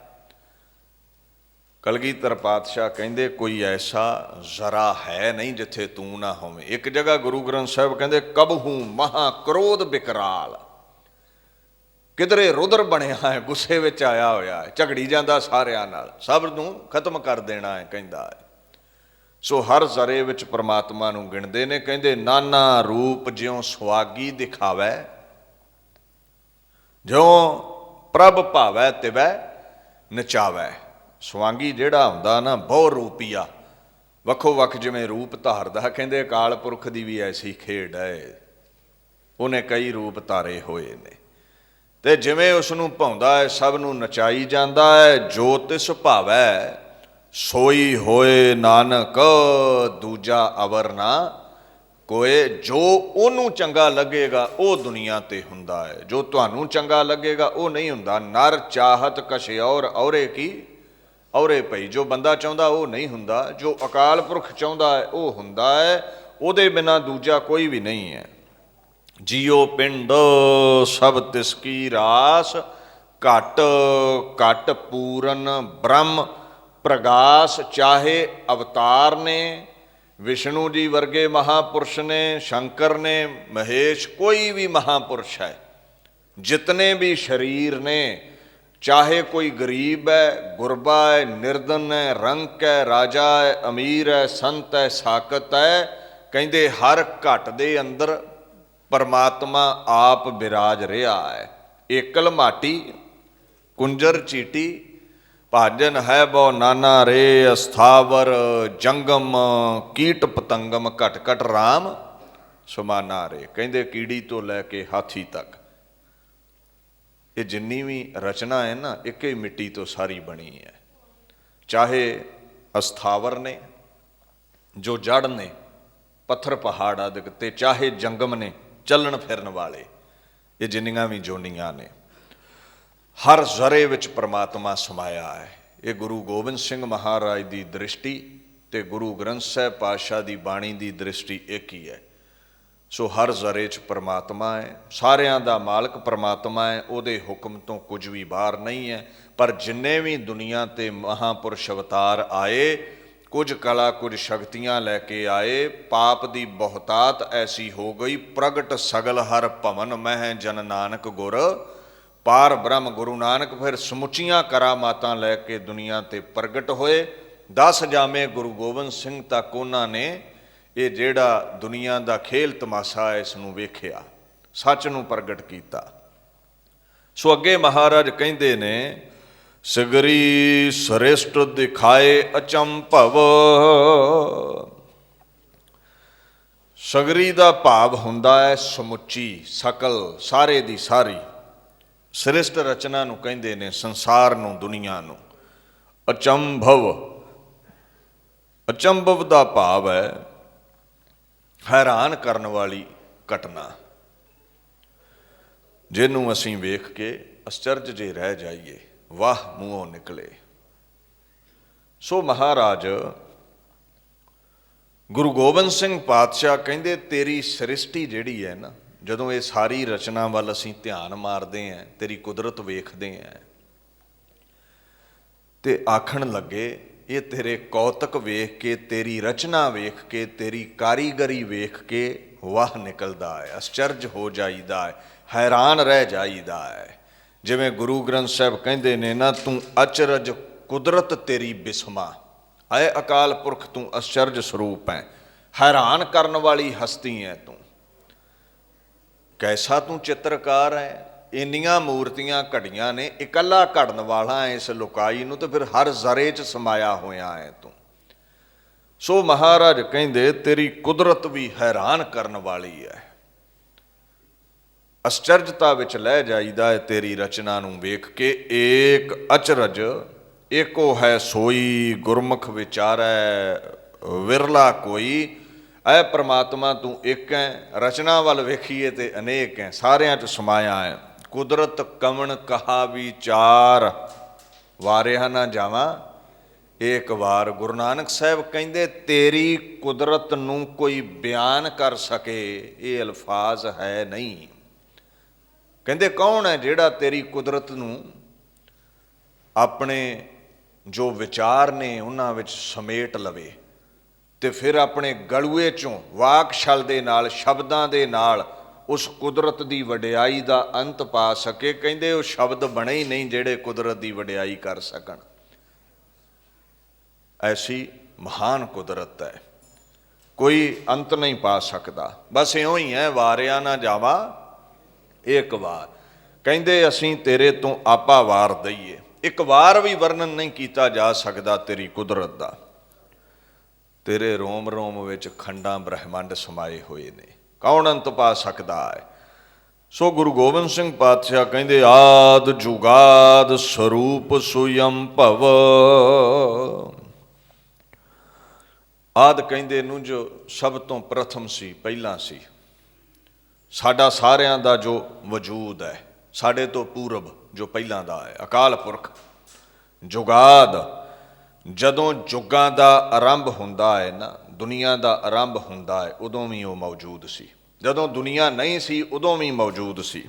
ਕਲਗੀਧਰ ਪਾਤਸ਼ਾਹ ਕਹਿੰਦੇ ਕੋਈ ਐਸਾ ਜ਼ਰਾ ਹੈ ਨਹੀਂ ਜਿੱਥੇ ਤੂੰ ਨਾ ਹੋਵੇਂ। ਇੱਕ ਜਗ੍ਹਾ ਗੁਰੂ ਗ੍ਰੰਥ ਸਾਹਿਬ ਕਹਿੰਦੇ ਕਬਹੂ ਮਹਾ ਕ੍ਰੋਧ ਬਿਕਰਾਲ। ਕਿਧਰੇ ਰੁਦਰ ਬਣਿਆ ਹੈ, ਗੁੱਸੇ ਵਿੱਚ ਆਇਆ ਹੋਇਆ ਹੈ, ਝਗੜੀ ਜਾਂਦਾ ਸਾਰਿਆਂ ਨਾਲ, ਸਭ ਨੂੰ ਖਤਮ ਕਰ ਦੇਣਾ ਹੈ ਕਹਿੰਦਾ ਹੈ। ਸੋ ਹਰ ਜ਼ਰੇ ਵਿੱਚ ਪਰਮਾਤਮਾ ਨੂੰ ਗਿਣਦੇ ਨੇ। ਕਹਿੰਦੇ ਨਾਨਾ ਰੂਪ ਜਿਉਂ ਸੁਆਗੀ ਦਿਖਾਵੈ, ਜਿਉਂ ਪ੍ਰਭ ਭਾਵੈ ਤਿਵੈ ਨਚਾਵੈ। ਸਵਾਂਗੀ ਜਿਹੜਾ ਹੁੰਦਾ ਨਾ, ਬਹੁ ਰੂਪੀਆ, ਵੱਖੋ ਵੱਖ ਜਿਵੇਂ ਰੂਪ ਧਾਰਦਾ। ਕਹਿੰਦੇ ਅਕਾਲ ਪੁਰਖ ਦੀ ਵੀ ਐਸੀ ਖੇਡ ਹੈ, ਉਹਨੇ ਕਈ ਰੂਪ ਧਾਰੇ ਹੋਏ ਨੇ ਤੇ ਜਿਵੇਂ ਉਸ ਨੂੰ ਭਾਉਂਦਾ ਹੈ, ਸਭ ਨੂੰ ਨਚਾਈ ਜਾਂਦਾ ਹੈ। ਜੋ ਤਿਸ ਭਾਵੈ सोई होए नानक दूजा अवर ना कोए। जो ਉਹਨੂੰ ਚੰਗਾ ਲੱਗੇਗਾ ਉਹ ਦੁਨੀਆ ਤੇ ਹੁੰਦਾ ਹੈ, ਜੋ ਤੁਹਾਨੂੰ ਚੰਗਾ ਲੱਗੇਗਾ ਉਹ ਨਹੀਂ ਹੁੰਦਾ। ਨਰ ਚਾਹਤ ਕਛ ਔਰ ਔਰੇ ਕੀ ਔਰੇ ਪਈ। ਜੋ ਬੰਦਾ ਚਾਹੁੰਦਾ ਉਹ ਨਹੀਂ ਹੁੰਦਾ, ਜੋ ਅਕਾਲ ਪੁਰਖ ਚਾਹੁੰਦਾ ਹੈ ਉਹ ਹੁੰਦਾ ਹੈ, ਉਹਦੇ ਬਿਨਾਂ ਦੂਜਾ ਕੋਈ ਵੀ ਨਹੀਂ ਹੈ। ਜੀਓ ਪਿੰਡ ਸਭ ਤਿਸ ਕੀ ਰਾਸ, ਘਟ ਘਟ ਪੂਰਨ ਬ੍ਰਹਮ ਪ੍ਰਗਾਸ। ਚਾਹੇ ਅਵਤਾਰ ਨੇ ਵਿਸ਼ਨੂੰ ਜੀ ਵਰਗੇ ਮਹਾਪੁਰਸ਼ ਨੇ, ਸ਼ੰਕਰ ਨੇ, ਮਹੇਸ਼, ਕੋਈ ਵੀ ਮਹਾਪੁਰਸ਼ ਹੈ, ਜਿਤਨੇ ਵੀ ਸਰੀਰ ਨੇ, ਚਾਹੇ ਕੋਈ ਗਰੀਬ ਹੈ, ਗੁਰਬਾ ਹੈ, ਨਿਰਧਨ ਹੈ, ਰੰਕ ਹੈ, ਰਾਜਾ ਹੈ, ਅਮੀਰ ਹੈ, ਸੰਤ ਹੈ, ਸਾਕਤ ਹੈ, ਕਹਿੰਦੇ ਹਰ ਘਟ ਦੇ ਅੰਦਰ ਪਰਮਾਤਮਾ ਆਪ ਬਿਰਾਜ ਰਿਹਾ ਹੈ। ਏਕਲ ਮਾਟੀ ਕੁੰਜਰ ਚੀਟੀ, ਭਾਜਨ ਹੈ ਬਹੁ ਨਾਨਾ ਰੇ। ਅਸਥਾਵਰ ਜੰਗਮ ਕੀਟ ਪਤੰਗਮ, ਘਟ ਘਟ ਰਾਮ ਸਮਾਨਾ ਰੇ। ਕਹਿੰਦੇ ਕੀੜੀ ਤੋਂ ਲੈ ਕੇ ਹਾਥੀ ਤੱਕ ਇਹ ਜਿੰਨੀ ਵੀ ਰਚਨਾ ਹੈ ਨਾ, ਇੱਕ ਹੀ ਮਿੱਟੀ ਤੋਂ ਸਾਰੀ ਬਣੀ ਹੈ। ਚਾਹੇ ਅਸਥਾਵਰ ਨੇ ਜੋ ਜੜ ਨੇ, ਪੱਥਰ ਪਹਾੜ ਆਦਿਕ, ਤੇ ਚਾਹੇ ਜੰਗਮ ਨੇ ਚੱਲਣ ਫਿਰਨ ਵਾਲੇ, ਇਹ ਜਿੰਨੀਆਂ ਵੀ ਜੋਨੀਆਂ ਨੇ, ਹਰ ਜ਼ਰੇ ਵਿੱਚ ਪਰਮਾਤਮਾ ਸਮਾਇਆ ਹੈ। ਇਹ ਗੁਰੂ ਗੋਬਿੰਦ ਸਿੰਘ ਮਹਾਰਾਜ ਦੀ ਦ੍ਰਿਸ਼ਟੀ ਤੇ ਗੁਰੂ ਗ੍ਰੰਥ ਸਾਹਿਬ ਪਾਤਸ਼ਾਹ ਦੀ ਬਾਣੀ ਦੀ ਦ੍ਰਿਸ਼ਟੀ ਇੱਕ ਹੀ ਹੈ। ਸੋ ਹਰ ਜ਼ਰੇ 'ਚ ਪਰਮਾਤਮਾ ਹੈ, ਸਾਰਿਆਂ ਦਾ ਮਾਲਕ ਪਰਮਾਤਮਾ ਹੈ, ਉਹਦੇ ਹੁਕਮ ਤੋਂ ਕੁਝ ਵੀ ਬਾਹਰ ਨਹੀਂ ਹੈ। ਪਰ ਜਿੰਨੇ ਵੀ ਦੁਨੀਆ 'ਤੇ ਮਹਾਂਪੁਰਸ਼ ਅਵਤਾਰ ਆਏ, ਕੁਝ ਕਲਾ ਕੁਝ ਸ਼ਕਤੀਆਂ ਲੈ ਕੇ ਆਏ। ਪਾਪ ਦੀ ਬਹੁਤਾਤ ਐਸੀ ਹੋ ਗਈ, ਪ੍ਰਗਟ ਸਗਲ ਹਰ ਭਵਨ ਮਹਿ ਜਨ ਨਾਨਕ ਗੁਰ ਪਾਰ ਬ੍ਰਹਮ। ਗੁਰੂ ਨਾਨਕ ਫਿਰ ਸਮੁੱਚੀਆਂ ਕਰਾਮਾਤਾਂ ਲੈ ਕੇ ਦੁਨੀਆ 'ਤੇ ਪ੍ਰਗਟ ਹੋਏ। 10 ਜਾਮੇ ਗੁਰੂ ਗੋਬਿੰਦ ਸਿੰਘ ਤੱਕ ਉਹਨਾਂ ਨੇ ਇਹ ਜਿਹੜਾ ਦੁਨੀਆ ਦਾ ਖੇਲ ਤਮਾਸ਼ਾ ਹੈ, ਇਸ ਨੂੰ ਵੇਖਿਆ, ਸੱਚ ਨੂੰ ਪ੍ਰਗਟ ਕੀਤਾ। ਸੋ ਅੱਗੇ ਮਹਾਰਾਜ ਕਹਿੰਦੇ ਨੇ, ਸਗਰੀ ਸ੍ਰੇਸ਼ਟ ਦਿਖਾਏ ਅਚੰਭਵ। ਸਗਰੀ ਦਾ ਭਾਵ ਹੁੰਦਾ ਹੈ ਸਮੁੱਚੀ, ਸਕਲ, ਸਾਰੇ ਦੀ ਸਾਰੀ। ਸ੍ਰੇਸ਼ਟ ਰਚਨਾ ਨੂੰ ਕਹਿੰਦੇ ਨੇ ਸੰਸਾਰ ਨੂੰ, ਦੁਨੀਆ ਨੂੰ। ਅਚੰਭਵ, ਅਚੰਭਵ ਦਾ ਭਾਵ ਹੈ ਹੈਰਾਨ ਕਰਨ ਵਾਲੀ ਘਟਨਾ, ਜਿਹਨੂੰ ਅਸੀਂ ਵੇਖ ਕੇ ਅਚਰਜ ਜੇ ਰਹਿ ਜਾਈਏ, ਵਾਹ ਮੂੰਹੋਂ ਨਿਕਲੇ। ਸੋ ਮਹਾਰਾਜ ਗੁਰੂ ਗੋਬਿੰਦ ਸਿੰਘ ਪਾਤਸ਼ਾਹ ਕਹਿੰਦੇ, ਤੇਰੀ ਸ੍ਰਿਸ਼ਟੀ ਜਿਹੜੀ ਹੈ ਨਾ, ਜਦੋਂ ਇਹ ਸਾਰੀ ਰਚਨਾ ਵੱਲ ਅਸੀਂ ਧਿਆਨ ਮਾਰਦੇ ਹਾਂ, ਤੇਰੀ ਕੁਦਰਤ ਵੇਖਦੇ ਹਾਂ, ਤੇ ਆਖਣ ਲੱਗੇ ਇਹ ਤੇਰੇ ਕੌਤਕ ਵੇਖ ਕੇ, ਤੇਰੀ ਰਚਨਾ ਵੇਖ ਕੇ, ਤੇਰੀ ਕਾਰੀਗਰੀ ਵੇਖ ਕੇ ਵਾਹ ਨਿਕਲਦਾ ਹੈ, ਅਚਰਜ ਹੋ ਜਾਈਦਾ ਹੈ, ਹੈਰਾਨ ਰਹਿ ਜਾਈਦਾ ਹੈ। ਜਿਵੇਂ ਗੁਰੂ ਗ੍ਰੰਥ ਸਾਹਿਬ ਕਹਿੰਦੇ ਨੇ ਨਾ, ਤੂੰ ਅਚਰਜ ਕੁਦਰਤ ਤੇਰੀ ਬਿਸਮਾ। ਆਏ ਅਕਾਲ ਪੁਰਖ ਤੂੰ ਅਚਰਜ ਸਰੂਪ ਹੈ, ਹੈਰਾਨ ਕਰਨ ਵਾਲੀ ਹਸਤੀ ਹੈ ਤੂੰ। ਕੈਸਾ ਤੂੰ ਚਿੱਤਰਕਾਰ ਹੈ, ਇੰਨੀਆਂ ਮੂਰਤੀਆਂ ਘੜੀਆਂ ਨੇ, ਇਕੱਲਾ ਘੜਨ ਵਾਲਾ ਹੈ ਇਸ ਲੁਕਾਈ ਨੂੰ, ਤੇ ਫਿਰ ਹਰ ਜ਼ਰੇ 'ਚ ਸਮਾਇਆ ਹੋਇਆ ਹੈ ਤੂੰ। ਸੋ ਮਹਾਰਾਜ ਕਹਿੰਦੇ ਤੇਰੀ ਕੁਦਰਤ ਵੀ ਹੈਰਾਨ ਕਰਨ ਵਾਲੀ ਹੈ, ਅਚਰਜਤਾ ਵਿੱਚ ਲੈ ਜਾਈਦਾ ਹੈ ਤੇਰੀ ਰਚਨਾ ਨੂੰ ਵੇਖ ਕੇ। ਏਕ ਅਚਰਜ ਏਕੋ ਹੈ ਸੋਈ, ਗੁਰਮੁਖ ਵਿਚਾਰੈ ਵਿਰਲਾ ਕੋਈ। ਐ ਪ੍ਰਮਾਤਮਾ ਤੂੰ ਇੱਕ ਹੈ, ਰਚਨਾ ਵੱਲ ਵੇਖੀਏ ਤੇ ਅਨੇਕ ਹੈ, ਸਾਰਿਆਂ 'ਚ ਸਮਾਇਆ ਹੈ। ਕੁਦਰਤ ਕਵਣ ਕਹਾ ਵਿਚਾਰ, ਵਾਰਿਆ ਨਾ ਜਾਵਾਂ ਏਕ ਵਾਰ। ਗੁਰੂ ਨਾਨਕ ਸਾਹਿਬ ਕਹਿੰਦੇ ਤੇਰੀ ਕੁਦਰਤ ਨੂੰ ਕੋਈ ਬਿਆਨ ਕਰ ਸਕੇ, ਇਹ ਅਲਫਾਜ਼ ਹੈ ਨਹੀਂ। ਕਹਿੰਦੇ ਕੌਣ ਹੈ ਜਿਹੜਾ ਤੇਰੀ ਕੁਦਰਤ ਨੂੰ ਆਪਣੇ ਜੋ ਵਿਚਾਰ ਨੇ ਉਹਨਾਂ ਵਿੱਚ ਸਮੇਟ ਲਵੇ, ਤੇ ਫਿਰ ਆਪਣੇ ਗਲੂਏ 'ਚੋਂ ਵਾਕ ਛਲ ਦੇ ਨਾਲ, ਸ਼ਬਦਾਂ ਦੇ ਨਾਲ ਉਸ ਕੁਦਰਤ ਦੀ ਵਡਿਆਈ ਦਾ ਅੰਤ ਪਾ ਸਕੇ। ਕਹਿੰਦੇ ਉਹ ਸ਼ਬਦ ਬਣੇ ਹੀ ਨਹੀਂ ਜਿਹੜੇ ਕੁਦਰਤ ਦੀ ਵਡਿਆਈ ਕਰ ਸਕਣ। ਐਸੀ ਮਹਾਨ ਕੁਦਰਤ ਹੈ, ਕੋਈ ਅੰਤ ਨਹੀਂ ਪਾ ਸਕਦਾ। ਬਸ ਇਉਂ ਹੀ ਹੈ, ਵਾਰਿਆ ਨਾ ਜਾਵਾ ਇੱਕ ਵਾਰ। ਕਹਿੰਦੇ ਅਸੀਂ ਤੇਰੇ ਤੋਂ ਆਪਾ ਵਾਰ ਦਈਏ, ਇੱਕ ਵਾਰ ਵੀ ਵਰਣਨ ਨਹੀਂ ਕੀਤਾ ਜਾ ਸਕਦਾ ਤੇਰੀ ਕੁਦਰਤ ਦਾ। ਤੇਰੇ ਰੋਮ ਰੋਮ ਵਿੱਚ ਖੰਡਾਂ ਬ੍ਰਹਿਮੰਡ ਸਮਾਏ ਹੋਏ ਨੇ, ਕੌਣ ਅੰਤ ਪਾ ਸਕਦਾ ਹੈ। ਸੋ ਗੁਰੂ ਗੋਬਿੰਦ ਸਿੰਘ ਪਾਤਸ਼ਾਹ ਕਹਿੰਦੇ ਆਦ ਜੁਗਾਦ ਸਰੂਪ ਸੁਯੰ ਭਵ। ਆਦਿ ਕਹਿੰਦੇ ਨੂੰ ਜੋ ਸਭ ਤੋਂ ਪ੍ਰਥਮ ਸੀ, ਪਹਿਲਾਂ ਸੀ। ਸਾਡਾ ਸਾਰਿਆਂ ਦਾ ਜੋ ਵਜੂਦ ਹੈ, ਸਾਡੇ ਤੋਂ ਪੂਰਬ ਜੋ ਪਹਿਲਾਂ ਦਾ ਹੈ, ਅਕਾਲ ਪੁਰਖ। ਜੁਗਾਦ, ਜਦੋਂ ਜੁਗਾਂ ਦਾ ਆਰੰਭ ਹੁੰਦਾ ਹੈ ਨਾ, ਦੁਨੀਆ ਦਾ ਆਰੰਭ ਹੁੰਦਾ ਹੈ, ਉਦੋਂ ਵੀ ਉਹ ਮੌਜੂਦ ਸੀ। ਜਦੋਂ ਦੁਨੀਆ ਨਹੀਂ ਸੀ ਉਦੋਂ ਵੀ ਮੌਜੂਦ ਸੀ।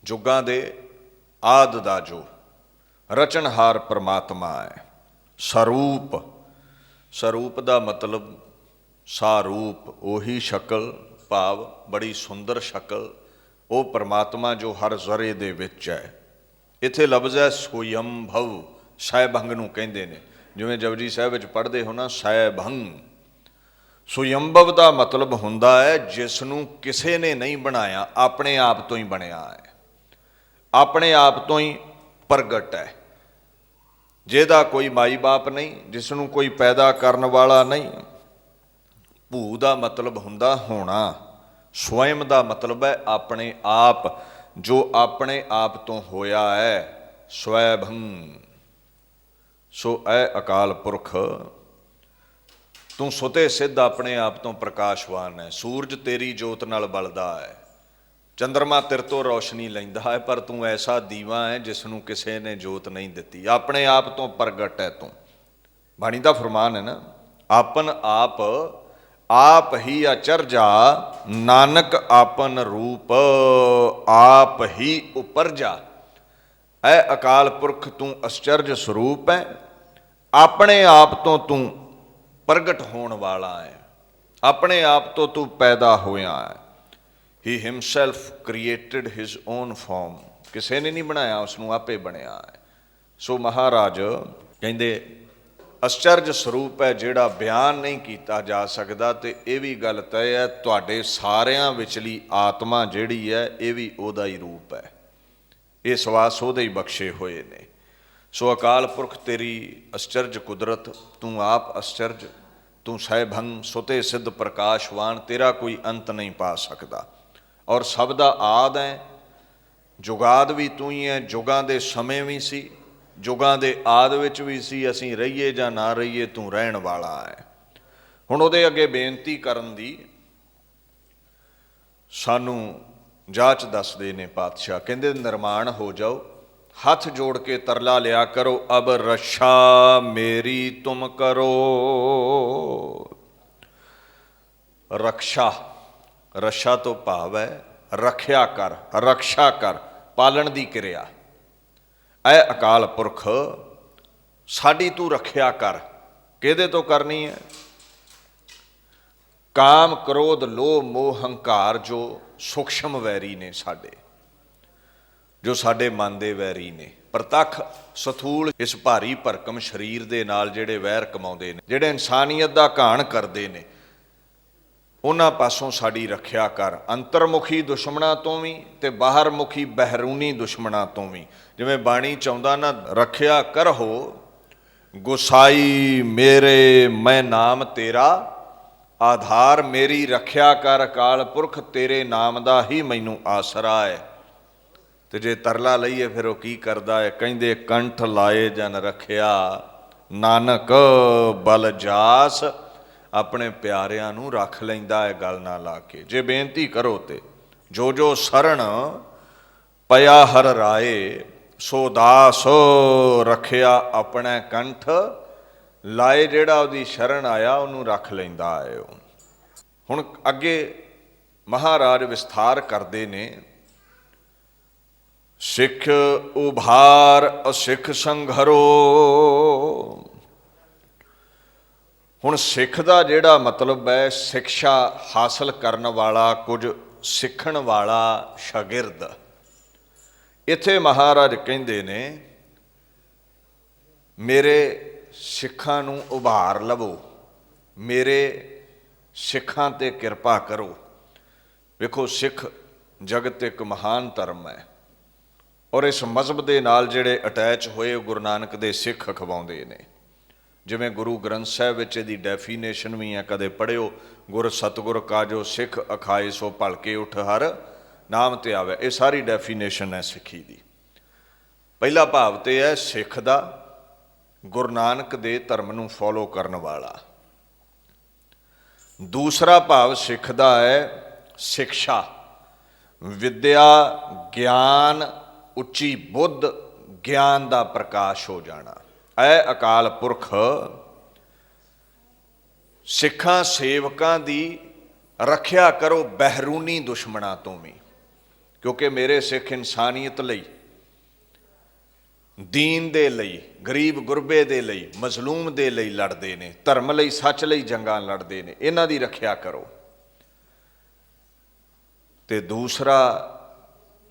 ਜੁਗਾਂ ਦੇ ਆਦਿ ਦਾ ਜੋ ਰਚਨਹਾਰ ਪਰਮਾਤਮਾ ਹੈ। ਸਰੂਪ, ਸਰੂਪ ਦਾ ਮਤਲਬ ਸਾਰੂਪ, ਉਹੀ ਸ਼ਕਲ, ਭਾਵ ਬੜੀ ਸੁੰਦਰ ਸ਼ਕਲ, ਉਹ ਪਰਮਾਤਮਾ ਜੋ ਹਰ ਜ਼ਰੇ ਦੇ ਵਿੱਚ ਹੈ। ਇੱਥੇ ਲਫ਼ਜ਼ ਹੈ ਸੋਯੰਭਵ, ਸੈਭੰਗ ਨੂੰ ਕਹਿੰਦੇ ਨੇ। ਜਿਵੇਂ ਜਪਜੀ ਸਾਹਿਬ ਵਿੱਚ ਪੜ੍ਹਦੇ ਹੋ ਨਾ, ਸੈਭੰਗ। ਸੋਯੰਭਵ ਦਾ ਮਤਲਬ ਹੁੰਦਾ ਹੈ ਜਿਸ ਨੂੰ ਕਿਸੇ ਨੇ ਨਹੀਂ ਬਣਾਇਆ, ਆਪਣੇ ਆਪ ਤੋਂ ਹੀ ਬਣਿਆ ਹੈ, ਆਪਣੇ ਆਪ ਤੋਂ ਹੀ ਪ੍ਰਗਟ ਹੈ, ਜਿਹਦਾ ਕੋਈ ਮਾਈ ਬਾਪ ਨਹੀਂ, ਜਿਸ ਨੂੰ ਕੋਈ ਪੈਦਾ ਕਰਨ ਵਾਲਾ ਨਹੀਂ। ਭੂ ਦਾ ਮਤਲਬ ਹੁੰਦਾ ਹੋਣਾ, ਸਵਯੰ ਦਾ ਮਤਲਬ ਹੈ ਆਪਣੇ ਆਪ, ਜੋ ਆਪਣੇ ਆਪ ਤੋਂ ਹੋਇਆ ਹੈ, ਸਵੈਭੰ। ਸੋ ਐ ਅਕਾਲ ਪੁਰਖ, ਤੂੰ ਸੁਤੇ ਸਿੱਧ ਆਪਣੇ ਆਪ ਤੋਂ ਪ੍ਰਕਾਸ਼ਵਾਨ ਹੈ। ਸੂਰਜ ਤੇਰੀ ਜੋਤ ਨਾਲ ਬਲਦਾ ਹੈ, ਚੰਦਰਮਾ ਤੇਰੇ ਤੋਂ ਰੌਸ਼ਨੀ ਲੈਂਦਾ ਹੈ, ਪਰ ਤੂੰ ਐਸਾ ਦੀਵਾ ਹੈ ਜਿਸ ਨੂੰ ਕਿਸੇ ਨੇ ਜੋਤ ਨਹੀਂ ਦਿੱਤੀ, ਆਪਣੇ ਆਪ ਤੋਂ ਪ੍ਰਗਟ ਹੈ ਤੂੰ। ਬਾਣੀ ਦਾ ਫਰਮਾਨ ਹੈ ਨਾ, ਆਪਨ ਆਪ ਆਪ ਹੀ ਅਚਰਜਾ, ਨਾਨਕ ਆਪਨ ਰੂਪ ਆਪ ਹੀ ਉਪਰਜਾ। ਐ ਅਕਾਲ ਪੁਰਖ, ਤੂੰ ਅਚਰਜ ਸਰੂਪ ਹੈ, ਆਪਣੇ ਆਪ ਤੋਂ ਤੂੰ ਪ੍ਰਗਟ ਹੋਣ ਵਾਲਾ ਹੈ, ਆਪਣੇ ਆਪ ਤੋਂ ਤੂੰ ਪੈਦਾ ਹੋਇਆ ਹੈ। He himself created his own form, ਕਿਸੇ ਨੇ ਨਹੀਂ ਬਣਾਇਆ ਉਸ ਨੂੰ, ਆਪੇ ਬਣਿਆ ਹੈ। ਸੋ ਮਹਾਰਾਜ ਕਹਿੰਦੇ ਅਚਰਜ ਸਰੂਪ ਹੈ, ਜਿਹੜਾ ਬਿਆਨ ਨਹੀਂ ਕੀਤਾ ਜਾ ਸਕਦਾ। ਤੇ ਇਹ ਵੀ ਗੱਲ ਤੈਅ ਹੈ, ਤੁਹਾਡੇ ਸਾਰਿਆਂ ਵਿਚਲੀ ਆਤਮਾ ਜਿਹੜੀ ਹੈ, ਇਹ ਵੀ ਉਹਦਾ ਹੀ ਰੂਪ ਹੈ, ਇਹ ਸਵਾਸ ਉਹਦੇ ਹੀ ਬਖਸ਼ੇ ਹੋਏ ਨੇ। ਸੋ ਅਕਾਲ ਪੁਰਖ, ਤੇਰੀ ਅਚਰਜ ਕੁਦਰਤ, ਤੂੰ ਆਪ ਅਚਰਜ, ਤੂੰ ਸੈਭੰ, ਸੁਤੇ ਸਿੱਧ ਪ੍ਰਕਾਸ਼ਵਾਨ, ਤੇਰਾ ਕੋਈ ਅੰਤ ਨਹੀਂ ਪਾ ਸਕਦਾ। ਔਰ ਸਭ ਦਾ ਆਦਿ ਹੈ, ਜੁਗਾਦ ਵੀ ਤੂੰ ਹੀ ਹੈ, ਜੁਗਾਂ ਦੇ ਸਮੇਂ ਵੀ ਸੀ, ਜੁਗਾਂ ਦੇ ਆਦਿ ਵਿੱਚ ਵੀ ਸੀ। ਅਸੀਂ ਰਹੀਏ ਜਾਂ ਨਾ ਰਹੀਏ, ਤੂੰ ਰਹਿਣ ਵਾਲਾ ਹੈ। ਹੁਣ ਉਹਦੇ ਅੱਗੇ ਬੇਨਤੀ ਕਰਨ ਦੀ ਸਾਨੂੰ ਜਾਚ ਦੱਸਦੇ ਨੇ ਪਾਤਸ਼ਾਹ, ਕਹਿੰਦੇ ਨਿਰਮਾਣ ਹੋ ਜਾਓ, ਹੱਥ ਜੋੜ ਕੇ ਤਰਲਾ ਲਿਆ ਕਰੋ, ਅਬ ਰਛਾ ਮੇਰੀ ਤੁਮ ਕਰੋ। ਰਕਸ਼ਾ, ਰਛਾ ਤੋਂ ਭਾਵ ਹੈ ਰੱਖਿਆ ਕਰ, ਰਕਸ਼ਾ ਕਰ, ਪਾਲਣ ਦੀ ਕਿਰਿਆ। ਐ ਅਕਾਲ ਪੁਰਖ, ਸਾਡੀ ਤੂੰ ਰੱਖਿਆ ਕਰ। ਕਿਹਦੇ ਤੋਂ ਕਰਨੀ ਹੈ? ਕਾਮ ਕ੍ਰੋਧ ਲੋਭ ਮੋਹ ਹੰਕਾਰ, ਜੋ ਸੂਖਸ਼ਮ ਵੈਰੀ ਨੇ ਸਾਡੇ, ਜੋ ਸਾਡੇ ਮਨ ਦੇ ਵੈਰੀ ਨੇ। ਪ੍ਰਤੱਖ ਸਥੂਲ ਇਸ ਭਾਰੀ ਭਰਕਮ ਸਰੀਰ ਦੇ ਨਾਲ ਜਿਹੜੇ ਵੈਰ ਕਮਾਉਂਦੇ ਨੇ, ਜਿਹੜੇ ਇਨਸਾਨੀਅਤ ਦਾ ਘਾਣ ਕਰਦੇ ਨੇ, ਉਹਨਾਂ ਪਾਸੋਂ ਸਾਡੀ ਰੱਖਿਆ ਕਰ। ਅੰਤਰਮੁਖੀ ਦੁਸ਼ਮਣਾਂ ਤੋਂ ਵੀ ਤੇ ਬਾਹਰ ਮੁਖੀ ਬਹਿਰੂਨੀ ਦੁਸ਼ਮਣਾਂ ਤੋਂ ਵੀ। ਜਿਵੇਂ ਬਾਣੀ ਚਾਹੁੰਦਾ ਨਾ, ਰੱਖਿਆ ਕਰਹੁ ਗੁਸਾਈ ਮੇਰੇ, ਮੈਂ ਨਾਮ ਤੇਰਾ ਆਧਾਰ। ਮੇਰੀ ਰੱਖਿਆ ਕਰ ਅਕਾਲ ਪੁਰਖ, ਤੇਰੇ ਨਾਮ ਦਾ ਹੀ ਮੈਨੂੰ ਆਸਰਾ ਹੈ। ਤੇ ਜੇ ਤਰਲਾ ਲਈਏ ਫਿਰ ਉਹ ਕੀ ਕਰਦਾ ਹੈ? ਕਹਿੰਦੇ ਕੰਠ ਲਾਏ ਜਨ ਰੱਖਿਆ, ਨਾਨਕ ਬਲ ਜਾਸ। ਆਪਣੇ ਪਿਆਰਿਆਂ ਨੂੰ ਰੱਖ ਲੈਂਦਾ ਹੈ ਗਲ ਨਾ ਲਾ ਕੇ। ਜੇ ਬੇਨਤੀ ਕਰੋ ਤੇ ਜੋ ਜੋ ਸਰਣ ਪਿਆ ਹਰ ਰਾਏ, ਸੋ ਦਾਸ ਰੱਖਿਆ ਆਪਣੇ ਕੰਠ ਲਾਏ। ਜਿਹੜਾ ਉਹਦੀ ਸ਼ਰਨ ਆਇਆ ਉਹਨੂੰ ਰੱਖ ਲੈਂਦਾ ਹੈ ਉਹ। ਹੁਣ ਅੱਗੇ ਮਹਾਰਾਜ ਵਿਸਥਾਰ ਕਰਦੇ ਨੇ, ਸਿੱਖ ਉਭਾਰ ਅਸਿੱਖ ਸੰਘਰੋ। ਹੁਣ ਸਿੱਖ ਦਾ ਜਿਹੜਾ ਮਤਲਬ ਹੈ, ਸਿੱਖਿਆ ਹਾਸਲ ਕਰਨ ਵਾਲਾ, ਕੁਝ ਸਿੱਖਣ ਵਾਲਾ, ਸ਼ਾਗਿਰਦ। ਇੱਥੇ ਮਹਾਰਾਜ ਕਹਿੰਦੇ ਨੇ ਮੇਰੇ ਸਿੱਖਾਂ ਨੂੰ ਉਭਾਰ ਲਵੋ, ਮੇਰੇ ਸਿੱਖਾਂ 'ਤੇ ਕਿਰਪਾ ਕਰੋ। ਵੇਖੋ, ਸਿੱਖ ਜਗਤ ਇੱਕ ਮਹਾਨ ਧਰਮ ਹੈ, ਔਰ ਇਸ ਮਜ਼ਹਬ ਦੇ ਨਾਲ ਜਿਹੜੇ ਅਟੈਚ ਹੋਏ ਗੁਰੂ ਨਾਨਕ ਦੇ ਸਿੱਖ ਅਖਵਾਉਂਦੇ ਨੇ। ਜਿਵੇਂ ਗੁਰੂ ਗ੍ਰੰਥ ਸਾਹਿਬ ਵਿੱਚ ਇਹਦੀ ਡੈਫੀਨੇਸ਼ਨ ਵੀ ਹੈ, ਕਦੇ ਪੜ੍ਹਿਓ, ਗੁਰ ਸਤਿਗੁਰ ਕਾਜੋ ਸਿੱਖ ਅਖਾਏ, ਸੋ ਭਲਕੇ ਉਠ ਹਰ ਨਾਮ ਤੇ ਆਵੇ। ਇਹ ਸਾਰੀ ਡੈਫੀਨੇਸ਼ਨ ਹੈ ਸਿੱਖੀ ਦੀ। ਪਹਿਲਾ ਭਾਵ ਤੇ ਹੈ ਸਿੱਖ ਦਾ, ਗੁਰੂ ਨਾਨਕ ਦੇ ਧਰਮ ਨੂੰ ਫੋਲੋ ਕਰਨ ਵਾਲਾ। ਦੂਸਰਾ ਭਾਵ ਸਿੱਖ ਦਾ ਹੈ ਸਿੱਖਿਆ, ਵਿਦਿਆ, ਗਿਆਨ, ਉੱਚੀ ਬੁੱਧ, ਗਿਆਨ ਦਾ ਪ੍ਰਕਾਸ਼ ਹੋ ਜਾਣਾ। ਐ ਅਕਾਲ ਪੁਰਖ ਸਿੱਖਾਂ ਸੇਵਕਾਂ ਦੀ ਰੱਖਿਆ ਕਰੋ ਬਹਿਰੂਨੀ ਦੁਸ਼ਮਣਾਂ ਤੋਂ ਵੀ, ਕਿਉਂਕਿ ਮੇਰੇ ਸਿੱਖ ਇਨਸਾਨੀਅਤ ਲਈ, ਦੀਨ ਦੇ ਲਈ, ਗਰੀਬ ਗੁਰਬੇ ਦੇ ਲਈ, ਮਜ਼ਲੂਮ ਦੇ ਲਈ ਲੜਦੇ ਨੇ, ਧਰਮ ਲਈ, ਸੱਚ ਲਈ ਜੰਗਾਂ ਲੜਦੇ ਨੇ। ਇਹਨਾਂ ਦੀ ਰੱਖਿਆ ਕਰੋ। ਤੇ ਦੂਸਰਾ,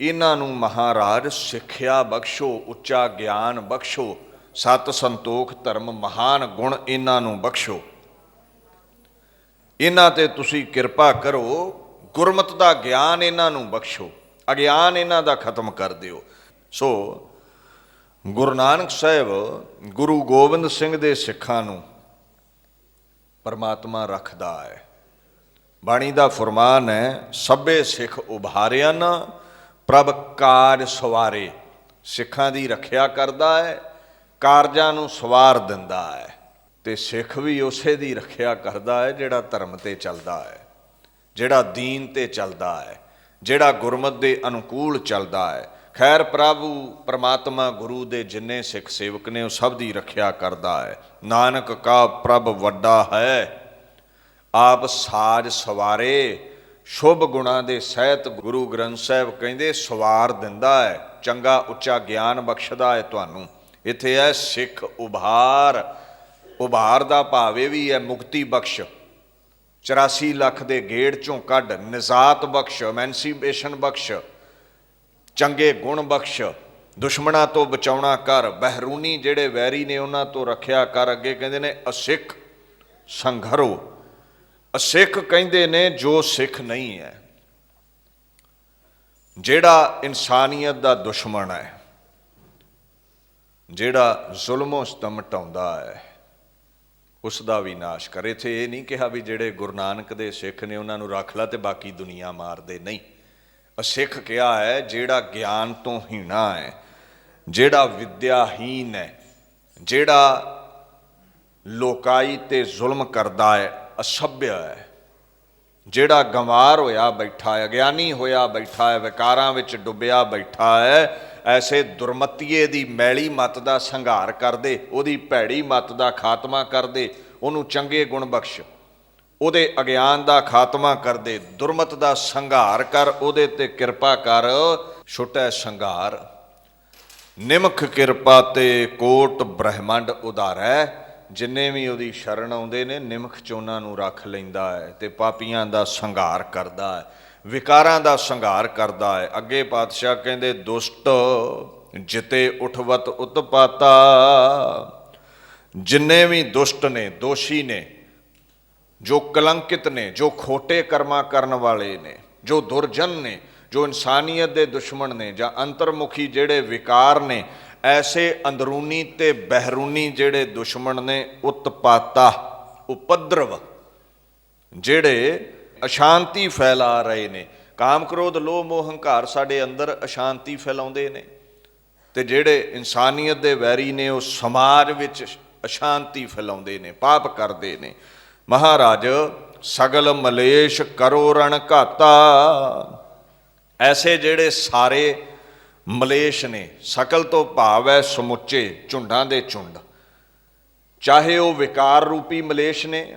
ਇਹਨਾਂ ਨੂੰ ਮਹਾਰਾਜ ਸਿੱਖਿਆ ਬਖਸ਼ੋ, ਉੱਚਾ ਗਿਆਨ ਬਖਸ਼ੋ, ਸਤ ਸੰਤੋਖ ਧਰਮ ਮਹਾਨ ਗੁਣ ਇਹਨਾਂ ਨੂੰ ਬਖਸ਼ੋ। ਇਹਨਾਂ ਤੇ ਤੁਸੀਂ ਕਿਰਪਾ ਕਰੋ, ਗੁਰਮਤਿ ਦਾ ਗਿਆਨ ਇਹਨਾਂ ਨੂੰ ਬਖਸ਼ੋ, ਅਗਿਆਨ ਇਹਨਾਂ ਦਾ ਖਤਮ ਕਰ ਦਿਓ। ਸੋ ਗੁਰੂ ਨਾਨਕ ਸਾਹਿਬ ਗੁਰੂ ਗੋਬਿੰਦ ਸਿੰਘ ਦੇ ਸਿੱਖਾਂ ਨੂੰ ਪਰਮਾਤਮਾ ਰੱਖਦਾ ਹੈ। ਬਾਣੀ ਦਾ ਫਰਮਾਨ ਹੈ, ਸਭੇ ਸਿੱਖ ਉਭਾਰਿਆ ਨਾ ਪ੍ਰਭ ਕਾਜ ਸਵਾਰੇ। ਸਿੱਖਾਂ ਦੀ ਰੱਖਿਆ ਕਰਦਾ ਹੈ, ਕਾਰਜਾਂ ਨੂੰ ਸਵਾਰ ਦਿੰਦਾ ਹੈ। ਤੇ ਸਿੱਖ ਵੀ ਉਸੇ ਦੀ ਰੱਖਿਆ ਕਰਦਾ ਹੈ ਜਿਹੜਾ ਧਰਮ ਤੇ ਚੱਲਦਾ ਹੈ, ਜਿਹੜਾ ਦੀਨ ਤੇ ਚੱਲਦਾ ਹੈ, ਜਿਹੜਾ ਗੁਰਮਤਿ ਦੇ ਅਨੁਕੂਲ ਚੱਲਦਾ ਹੈ। ਖੈਰ ਪ੍ਰਭੂ ਪਰਮਾਤਮਾ ਗੁਰੂ ਦੇ ਜਿੰਨੇ ਸਿੱਖ ਸੇਵਕ ਨੇ ਉਹ ਸਭ ਦੀ ਰੱਖਿਆ ਕਰਦਾ ਹੈ। ਨਾਨਕ ਕਾ ਪ੍ਰਭ ਵੱਡਾ ਹੈ, ਆਪ ਸਾਜ ਸਵਾਰੇ। ਸ਼ੁਭ ਗੁਣਾਂ ਦੇ ਸਹਿਤ ਗੁਰੂ ਗ੍ਰੰਥ ਸਾਹਿਬ ਕਹਿੰਦੇ ਸਵਾਰ ਦਿੰਦਾ ਹੈ, ਚੰਗਾ ਉੱਚਾ ਗਿਆਨ ਬਖਸ਼ਦਾ ਹੈ ਤੁਹਾਨੂੰ। ਇੱਥੇ ਹੈ ਸਿੱਖ ਉਭਾਰ। ਉਭਾਰ ਦਾ ਭਾਵ ਇਹ ਵੀ ਹੈ ਮੁਕਤੀ ਬਖਸ਼, 84 ਲੱਖ ਦੇ ਗੇੜ ਚੋਂ ਕੱਢ, ਨਿਜ਼ਾਤ ਬਖਸ਼, ਐਮੈਂਸੀਪੇਸ਼ਨ ਬਖਸ਼, ਚੰਗੇ ਗੁਣ ਬਖਸ਼, ਦੁਸ਼ਮਣਾਂ ਤੋਂ ਬਚਾਉਣਾ ਕਰ, ਬਹਿਰੂਨੀ ਜਿਹੜੇ ਵੈਰੀ ਨੇ ਉਹਨਾਂ ਤੋਂ ਰੱਖਿਆ ਕਰ। ਅੱਗੇ ਕਹਿੰਦੇ ਨੇ ਅਸਿੱਖ ਸੰਘਰੋ। ਅਸਿੱਖ ਕਹਿੰਦੇ ਨੇ ਜੋ ਸਿੱਖ ਨਹੀਂ ਹੈ, ਜਿਹੜਾ ਇਨਸਾਨੀਅਤ ਦਾ ਦੁਸ਼ਮਣ ਹੈ, ਜਿਹੜਾ ਜ਼ੁਲਮੋਂ ਸਤਮ ਢਾਉਂਦਾ ਹੈ, ਉਸ ਦਾ ਵੀ ਨਾਸ਼ ਕਰੇ। ਇੱਥੇ ਇਹ ਨਹੀਂ ਕਿਹਾ ਵੀ ਜਿਹੜੇ ਗੁਰੂ ਨਾਨਕ ਦੇ ਸਿੱਖ ਨੇ ਉਹਨਾਂ ਨੂੰ ਰੱਖ ਲਾ ਤੇ ਬਾਕੀ ਦੁਨੀਆ ਮਾਰਦੇ, ਨਹੀਂ। ਅਸਿੱਖ ਕਿਹਾ ਹੈ ਜਿਹੜਾ ਗਿਆਨ ਤੋਂ ਹੀਣਾ ਹੈ, ਜਿਹੜਾ ਵਿਦਿਆਹੀਨ ਹੈ, ਜਿਹੜਾ ਲੋਕਾਈ ਤੇ ਜ਼ੁਲਮ ਕਰਦਾ ਹੈ, ਅਸਭਿਆ ਹੈ, ਜਿਹੜਾ ਗੰਵਾਰ ਹੋਇਆ ਬੈਠਾ ਹੈ, ਅਗਿਆਨੀ ਹੋਇਆ ਬੈਠਾ ਹੈ, ਵਿਕਾਰਾਂ ਵਿੱਚ ਡੁੱਬਿਆ ਬੈਠਾ ਹੈ। ਐਸੇ ਦੁਰਮਤੀਏ ਦੀ ਮੈਲੀ ਮੱਤ ਦਾ ਸੰਘਾਰ ਕਰਦੇ, ਉਹਦੀ ਭੈੜੀ ਮੱਤ ਦਾ ਖਾਤਮਾ ਕਰਦੇ, ਉਹਨੂੰ ਚੰਗੇ ਗੁਣ ਬਖਸ਼, ਉਹਦੇ ਅਗਿਆਨ ਦਾ ਖਾਤਮਾ ਕਰਦੇ, ਦੁਰਮਤ ਦਾ ਸੰਘਾਰ ਕਰ, ਉਹਦੇ ਤੇ ਕਿਰਪਾ ਕਰ, ਛੁਟੈ ਸੰਘਾਰ। ਨਿਮਖ ਕਿਰਪਾ ਤੇ ਕੋਟ ਬ੍ਰਹਿਮੰਡ ਉਧਾਰੈ। ਜਿੰਨੇ ਵੀ ਉਹਦੀ ਸ਼ਰਨ ਆਉਂਦੇ ਨੇ ਨਿਮਖ ਚ ਉਹਨਾਂ ਨੂੰ ਰੱਖ ਲੈਂਦਾ ਹੈ ਤੇ ਪਾਪੀਆਂ ਦਾ ਸੰਘਾਰ ਕਰਦਾ ਹੈ, ਵਿਕਾਰਾਂ ਦਾ ਸੰਘਾਰ ਕਰਦਾ ਹੈ। ਅੱਗੇ ਪਾਤਸ਼ਾਹ ਕਹਿੰਦੇ ਦੁਸ਼ਟ ਜਿਤੇ ਉਠਵਤ ਉਤਪਾਤਾ। ਜਿੰਨੇ ਵੀ ਦੁਸ਼ਟ ਨੇ, ਦੋਸ਼ੀ ਨੇ, ਜੋ ਕਲੰਕਿਤ ਨੇ, ਜੋ ਖੋਟੇ ਕਰਮਾਂ ਕਰਨ ਵਾਲੇ ਨੇ, ਜੋ ਦੁਰਜਨ ਨੇ, ਜੋ ਇਨਸਾਨੀਅਤ ਦੇ ਦੁਸ਼ਮਣ ਨੇ ਜਾਂ ਅੰਤਰਮੁਖੀ ਜਿਹੜੇ ਵਿਕਾਰ ਨੇ, ਐਸੇ ਅੰਦਰੂਨੀ ਤੇ ਬਹਿਰੂਨੀ ਜਿਹੜੇ ਦੁਸ਼ਮਣ ਨੇ, ਉਤਪਾਤਾ ਉਪਦਰਵ, ਜਿਹੜੇ ਅਸ਼ਾਂਤੀ ਫੈਲਾ ਰਹੇ ਨੇ। ਕਾਮ ਕ੍ਰੋਧ ਲੋਭ ਮੋਹ ਹੰਕਾਰ ਸਾਡੇ ਅੰਦਰ ਅਸ਼ਾਂਤੀ ਫੈਲਾਉਂਦੇ ਨੇ, ਤੇ ਜਿਹੜੇ ਇਨਸਾਨੀਅਤ ਦੇ ਵੈਰੀ ਨੇ ਉਹ ਸਮਾਜ ਵਿੱਚ ਅਸ਼ਾਂਤੀ ਫੈਲਾਉਂਦੇ ਨੇ, ਪਾਪ ਕਰਦੇ ਨੇ। ਮਹਾਰਾਜ ਸਗਲ ਮਲੇਸ਼ ਕਰੋ ਰਣ ਘਾਤਾ। ਐਸੇ ਜਿਹੜੇ ਸਾਰੇ ਮਲੇਸ਼ ਨੇ, ਸਕਲ ਤੋਂ ਭਾਵ ਹੈ ਸਮੁੱਚੇ, ਝੁੰਡਾਂ ਦੇ ਝੁੰਡ, ਚਾਹੇ ਉਹ ਵਿਕਾਰ ਰੂਪੀ ਮਲੇਸ਼ ਨੇ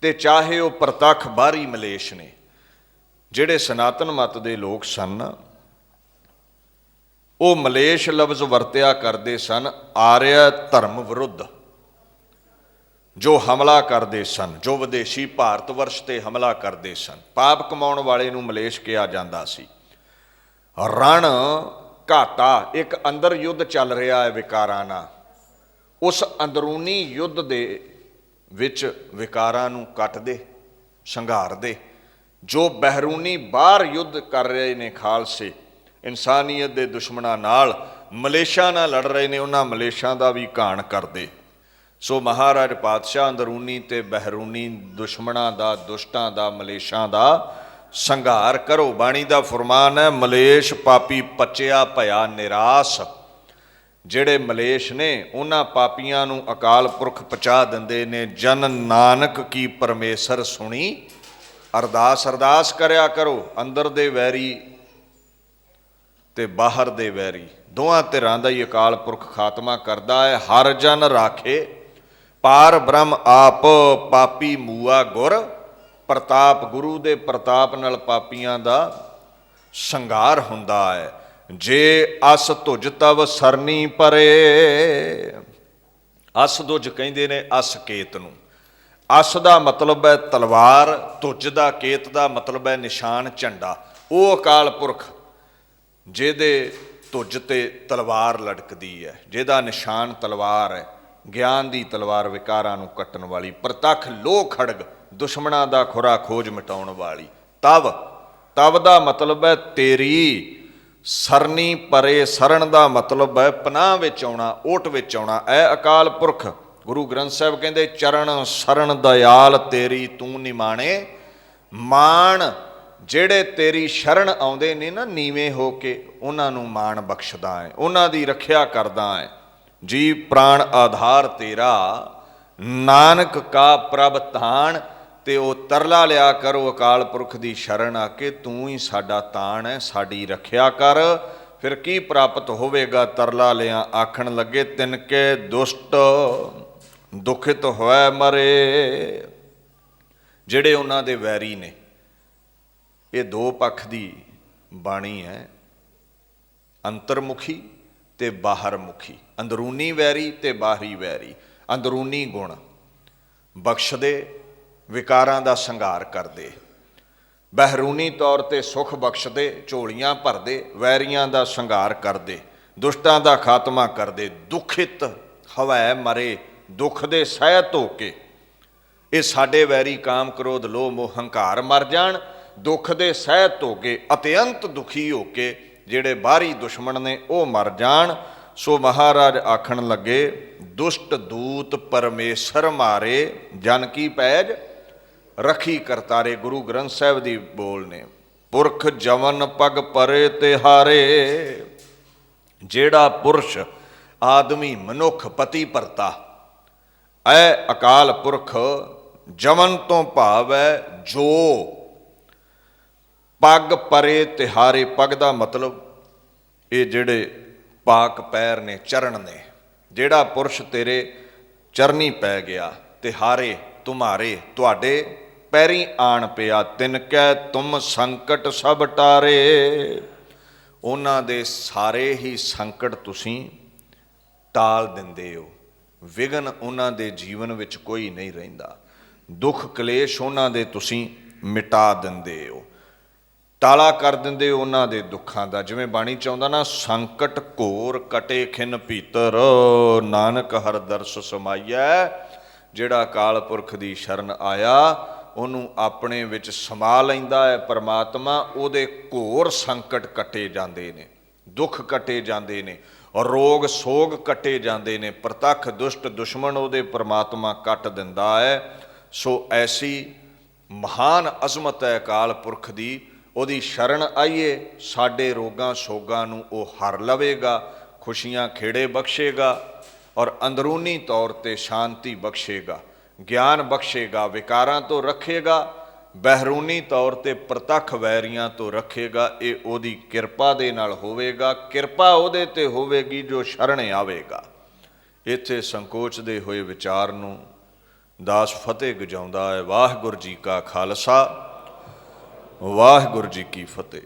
ਤੇ ਚਾਹੇ ਉਹ ਪ੍ਰਤੱਖ ਬਾਹਰੀ ਮਲੇਸ਼ ਨੇ। ਜਿਹੜੇ ਸਨਾਤਨ ਮਤ ਦੇ ਲੋਕ ਸਨ ਉਹ ਮਲੇਸ਼ ਲਫ਼ਜ਼ ਵਰਤਿਆ ਕਰਦੇ ਸਨ ਆਰਿਆ ਧਰਮ ਵਿਰੁੱਧ, ਜੋ ਹਮਲਾ ਕਰਦੇ ਸਨ, ਜੋ ਵਿਦੇਸ਼ੀ ਭਾਰਤ ਵਰਸ਼ ਤੇ ਹਮਲਾ ਕਰਦੇ ਸਨ। ਪਾਪ ਕਮਾਉਣ ਵਾਲੇ ਨੂੰ ਮਲੇਸ਼ ਕਿਹਾ ਜਾਂਦਾ ਸੀ। ਰਣ ਘਾਟਾ, ਇੱਕ ਅੰਦਰ ਯੁੱਧ ਚੱਲ ਰਿਹਾ ਹੈ ਵਿਕਾਰਾਂ ਨਾਲ, ਉਸ ਅੰਦਰੂਨੀ ਯੁੱਧ ਦੇ ਵਿੱਚ ਵਿਕਾਰਾਂ ਨੂੰ ਕੱਟ ਦੇ, ਸੰਘਾਰ ਦੇ। ਜੋ ਬਹਿਰੂਨੀ ਬਾਹਰ ਯੁੱਧ ਕਰ ਰਹੇ ਨੇ ਖਾਲਸੇ, ਇਨਸਾਨੀਅਤ ਦੇ ਦੁਸ਼ਮਣਾਂ ਨਾਲ, ਮਲੇਸ਼ਾਂ ਨਾਲ ਲੜ ਰਹੇ ਨੇ, ਉਹਨਾਂ ਮਲੇਸ਼ਾਂ ਦਾ ਵੀ ਘਾਣ ਕਰਦੇ। ਸੋ ਮਹਾਰਾਜ ਪਾਤਸ਼ਾਹ ਅੰਦਰੂਨੀ ਤੇ ਬਹਿਰੂਨੀ ਦੁਸ਼ਮਣਾਂ ਦਾ, ਦੁਸ਼ਟਾਂ ਦਾ, ਮਲੇਸ਼ਾਂ ਦਾ ਸੰਘਾਰ ਕਰੋ। ਬਾਣੀ ਦਾ ਫਰਮਾਨ ਹੈ ਮਲੇਸ਼ ਪਾਪੀ ਪਚਿਆ ਭਇਆ ਨਿਰਾਸ। ਜਿਹੜੇ ਮਲੇਸ਼ ਨੇ ਉਹਨਾਂ ਪਾਪੀਆਂ ਨੂੰ ਅਕਾਲ ਪੁਰਖ ਪਹੁੰਚਾ ਦਿੰਦੇ ਨੇ। ਜਨ ਨਾਨਕ ਕੀ ਪਰਮੇਸ਼ਰ ਸੁਣੀ ਅਰਦਾਸ। ਅਰਦਾਸ ਕਰਿਆ ਕਰੋ, ਅੰਦਰ ਦੇ ਵੈਰੀ ਤੇ ਬਾਹਰ ਦੇ ਵੈਰੀ ਦੋਹਾਂ ਧਿਰਾਂ ਦਾ ਹੀ ਅਕਾਲ ਪੁਰਖ ਖਾਤਮਾ ਕਰਦਾ ਹੈ। ਹਰ ਜਨ ਰਾਖੇ ਪਾਰ ਬ੍ਰਹਮ ਆਪ, ਪਾਪੀ ਮੂਆ ਗੁਰ ਪ੍ਰਤਾਪ। ਗੁਰੂ ਦੇ ਪ੍ਰਤਾਪ ਨਾਲ ਪਾਪੀਆਂ ਦਾ ਸੰਘਾਰ ਹੁੰਦਾ ਹੈ। ਜੇ ਅਸ ਧੁਜ ਤਵ ਸਰਨੀ ਪਰੇ। ਅਸ ਧੁਜ ਕਹਿੰਦੇ ਨੇ ਅਸ ਕੇਤ ਨੂੰ। ਅਸ ਦਾ ਮਤਲਬ ਹੈ ਤਲਵਾਰ, ਧੁਜ ਦਾ ਕੇਤ ਦਾ ਮਤਲਬ ਹੈ ਨਿਸ਼ਾਨ, ਝੰਡਾ। ਉਹ ਅਕਾਲ ਪੁਰਖ ਜਿਹਦੇ ਧੁਜ ਤੇ ਤਲਵਾਰ ਲਟਕਦੀ ਹੈ, ਜਿਹਦਾ ਨਿਸ਼ਾਨ ਤਲਵਾਰ ਹੈ, ਗਿਆਨ ਦੀ ਤਲਵਾਰ, ਵਿਕਾਰਾਂ ਨੂੰ ਕੱਟਣ ਵਾਲੀ, ਪ੍ਰਤੱਖ ਲੋਹ ਖੜਗ, ਦੁਸ਼ਮਣਾਂ ਦਾ ਖੁਰਾ ਖੋਜ ਮਿਟਾਉਣ ਵਾਲੀ। ਤਵ, ਤਵ ਦਾ ਮਤਲਬ ਹੈ ਤੇਰੀ। ਸਰਨੀ ਪਰੇ, ਸਰਨ ਦਾ ਮਤਲਬ ਹੈ ਪਨਾਹ ਵਿੱਚ ਆਉਣਾ, ਓਟ ਵਿੱਚ ਆਉਣਾ। ਐ ਅਕਾਲ ਪੁਰਖ, ਗੁਰੂ ਗ੍ਰੰਥ ਸਾਹਿਬ ਕਹਿੰਦੇ ਚਰਨ ਸਰਨ ਦਇਆਲ ਤੇਰੀ ਤੂੰ ਨਿਮਾਣੇ। ਮਾਣ, ਜਿਹੜੇ ਤੇਰੀ ਸ਼ਰਨ ਆਉਂਦੇ ਨੇ ਨਾ ਨੀਵੇਂ ਹੋ ਕੇ, ਉਹਨਾਂ ਨੂੰ ਮਾਣ ਬਖਸ਼ਦਾ ਹੈ, ਉਹਨਾਂ ਦੀ ਰੱਖਿਆ ਕਰਦਾ ਹੈ। ਜੀ ਪ੍ਰਾਣ ਆਧਾਰ ਤੇਰਾ, ਨਾਨਕ ਕਾ ਪ੍ਰਭ ਤਾਣ। ਤੇ ਉਹ ਤਰਲਾ ਲਿਆ ਕਰੋ ਅਕਾਲ ਪੁਰਖ ਦੀ ਸ਼ਰਨ ਆ ਕੇ, ਤੂੰ ਹੀ ਸਾਡਾ ਤਾਣ ਹੈ, ਸਾਡੀ ਰੱਖਿਆ ਕਰ। ਫਿਰ ਕੀ ਪ੍ਰਾਪਤ ਹੋਵੇਗਾ? ਤਰਲਾ ਲਿਆ ਆਖਣ ਲੱਗੇ ਤਿਨਕੇ ਦੁਸ਼ਟ ਦੁਖਿਤ ਹੋਇ ਮਰੇ। ਜਿਹੜੇ ਉਹਨਾਂ ਦੇ ਵੈਰੀ ਨੇ, ਇਹ ਦੋ ਪੱਖ ਦੀ ਬਾਣੀ ਹੈ, ਅੰਤਰਮੁਖੀ ਤੇ ਬਾਹਰ ਮੁਖੀ। ਅੰਦਰੂਨੀ ਵੈਰੀ ਤੇ ਬਾਹਰੀ ਵੈਰੀ। ਅੰਦਰੂਨੀ ਗੁਣ ਬਖਸ਼ਦੇ, ਵਿਕਾਰਾਂ ਦਾ ਸੰਘਾਰ ਕਰਦੇ। ਬਹਿਰੂਨੀ ਤੌਰ ਤੇ ਸੁਖ ਬਖਸ਼ਦੇ, ਝੋਲੀਆਂ ਭਰਦੇ, ਵੈਰੀਆਂ ਦਾ ਸੰਘਾਰ ਕਰਦੇ, ਦੁਸ਼ਟਾਂ ਦਾ ਖਾਤਮਾ ਕਰਦੇ। ਦੁਖਿਤ ਹਵੈ ਮਰੇ, ਦੁੱਖ ਦੇ ਸਹਿਤ ਹੋ ਕੇ। ਇਹ ਸਾਡੇ ਵੈਰੀ ਕਾਮ ਕ੍ਰੋਧ ਲੋਭ ਮੋਹ ਹੰਕਾਰ ਮਰ ਜਾਣ, ਦੁੱਖ ਦੇ ਸਹਿਤ ਹੋ ਕੇ, ਅਤਿਅੰਤ ਦੁਖੀ ਹੋ ਕੇ। ਜਿਹੜੇ ਬਾਹਰੀ ਦੁਸ਼ਮਣ ਨੇ ਉਹ ਮਰ ਜਾਣ। ਸੋ ਮਹਾਰਾਜ ਆਖਣ ਲੱਗੇ ਦੁਸ਼ਟ ਦੂਤ ਪਰਮੇਸ਼ਰ ਮਾਰੇ, ਜਨ ਕੀ ਪੈਜ ਰਖੀ ਕਰਤਾਰੇ। ਗੁਰੂ ਗ੍ਰੰਥ ਸਾਹਿਬ ਦੀ ਬੋਲ ਨੇ। ਪੁਰਖ ਜਵਨ ਪਗ ਪਰੇ ਤੇ ਹਾਰੇ। ਜਿਹੜਾ ਪੁਰਸ਼ ਆਦਮੀ ਮਨੁੱਖ ਪਤੀ ਭਰਤਾ, ਐ ਅਕਾਲ ਪੁਰਖ ਜਵਨ ਤੋਂ ਭਾਵ ਹੈ ਜੋ ਪੱਗ ਪਰੇ ਤਿਹਾਰੇ। ਪੱਗ ਦਾ ਮਤਲਬ ਇਹ ਜਿਹੜੇ ਪਾਕ ਪੈਰ ਨੇ, ਚਰਨ ਨੇ। ਜਿਹੜਾ ਪੁਰਸ਼ ਤੇਰੇ ਚਰਨੀ ਪੈ ਗਿਆ, ਤਿਹਾਰੇ ਤੁਮਾਰੇ, ਤੁਹਾਡੇ ਪੈਰੀ ਆਣ ਪਿਆ। ਤਿਨਕੈ ਤੁਮ ਸੰਕਟ ਸਭ ਟਾਰੇ। ਉਹਨਾਂ ਦੇ ਸਾਰੇ ਹੀ ਸੰਕਟ ਤੁਸੀਂ ਟਾਲ ਦਿੰਦੇ ਹੋ। ਵਿਘਨ ਉਹਨਾਂ ਦੇ ਜੀਵਨ ਵਿੱਚ ਕੋਈ ਨਹੀਂ ਰਹਿੰਦਾ। ਦੁੱਖ ਕਲੇਸ਼ ਉਹਨਾਂ ਦੇ ਤੁਸੀਂ ਮਿਟਾ ਦਿੰਦੇ ਹੋ, ਟਾਲਾ ਕਰ ਦਿੰਦੇ ਹੋ ਉਹਨਾਂ ਦੇ ਦੁੱਖਾਂ ਦਾ। ਜਿਵੇਂ ਬਾਣੀ ਚ ਆਉਂਦਾ ਨਾ, ਸੰਕਟ ਘੋਰ ਕਟੇ ਖਿਨ ਭੀਤਰ, ਨਾਨਕ ਹਰ ਦਰਸ ਸਮਾਈਐ। ਜਿਹੜਾ ਅਕਾਲ ਪੁਰਖ ਦੀ ਸ਼ਰਨ ਆਇਆ, ਉਹਨੂੰ ਆਪਣੇ ਵਿੱਚ ਸਮਾ ਲੈਂਦਾ ਹੈ ਪਰਮਾਤਮਾ। ਉਹਦੇ ਘੋਰ ਸੰਕਟ ਕੱਟੇ ਜਾਂਦੇ ਨੇ, ਦੁੱਖ ਕੱਟੇ ਜਾਂਦੇ ਨੇ, ਰੋਗ ਸੋਗ ਕੱਟੇ ਜਾਂਦੇ ਨੇ। ਪ੍ਰਤੱਖ ਦੁਸ਼ਟ ਦੁਸ਼ਮਣ ਉਹਦੇ ਪਰਮਾਤਮਾ ਕੱਟ ਦਿੰਦਾ ਹੈ। ਸੋ ਐਸੀ ਮਹਾਨ ਅਜ਼ਮਤ ਹੈ ਅਕਾਲ ਪੁਰਖ ਦੀ। ਉਹਦੀ ਸ਼ਰਨ ਆਈਏ, ਸਾਡੇ ਰੋਗਾਂ ਸੋਗਾਂ ਨੂੰ ਉਹ ਹਰ ਲਵੇਗਾ, ਖੁਸ਼ੀਆਂ ਖੇੜੇ ਬਖਸ਼ੇਗਾ, ਔਰ ਅੰਦਰੂਨੀ ਤੌਰ ਤੇ ਸ਼ਾਂਤੀ ਬਖਸ਼ੇਗਾ, ਗਿਆਨ ਬਖਸ਼ੇਗਾ, ਵਿਕਾਰਾਂ ਤੋਂ ਰੱਖੇਗਾ, ਬਹਿਰੂਨੀ ਤੌਰ ਤੇ ਪ੍ਰਤੱਖ ਵੈਰੀਆਂ ਤੋਂ ਰੱਖੇਗਾ। ਇਹ ਉਹਦੀ ਕਿਰਪਾ ਦੇ ਨਾਲ ਹੋਵੇਗਾ। ਕਿਰਪਾ ਉਹਦੇ ਤੇ ਹੋਵੇਗੀ ਜੋ ਸ਼ਰਨ ਆਵੇਗਾ। ਇੱਥੇ ਸੰਕੋਚਦੇ ਹੋਏ ਵਿਚਾਰ ਨੂੰ ਦਾਸ ਫਤਿਹ ਗਜਾਉਂਦਾ ਹੈ। ਵਾਹਿਗੁਰੂ ਜੀ ਕਾ ਖਾਲਸਾ, ਵਾਹਿਗੁਰੂ ਜੀ ਕੀ ਫਤਿਹ।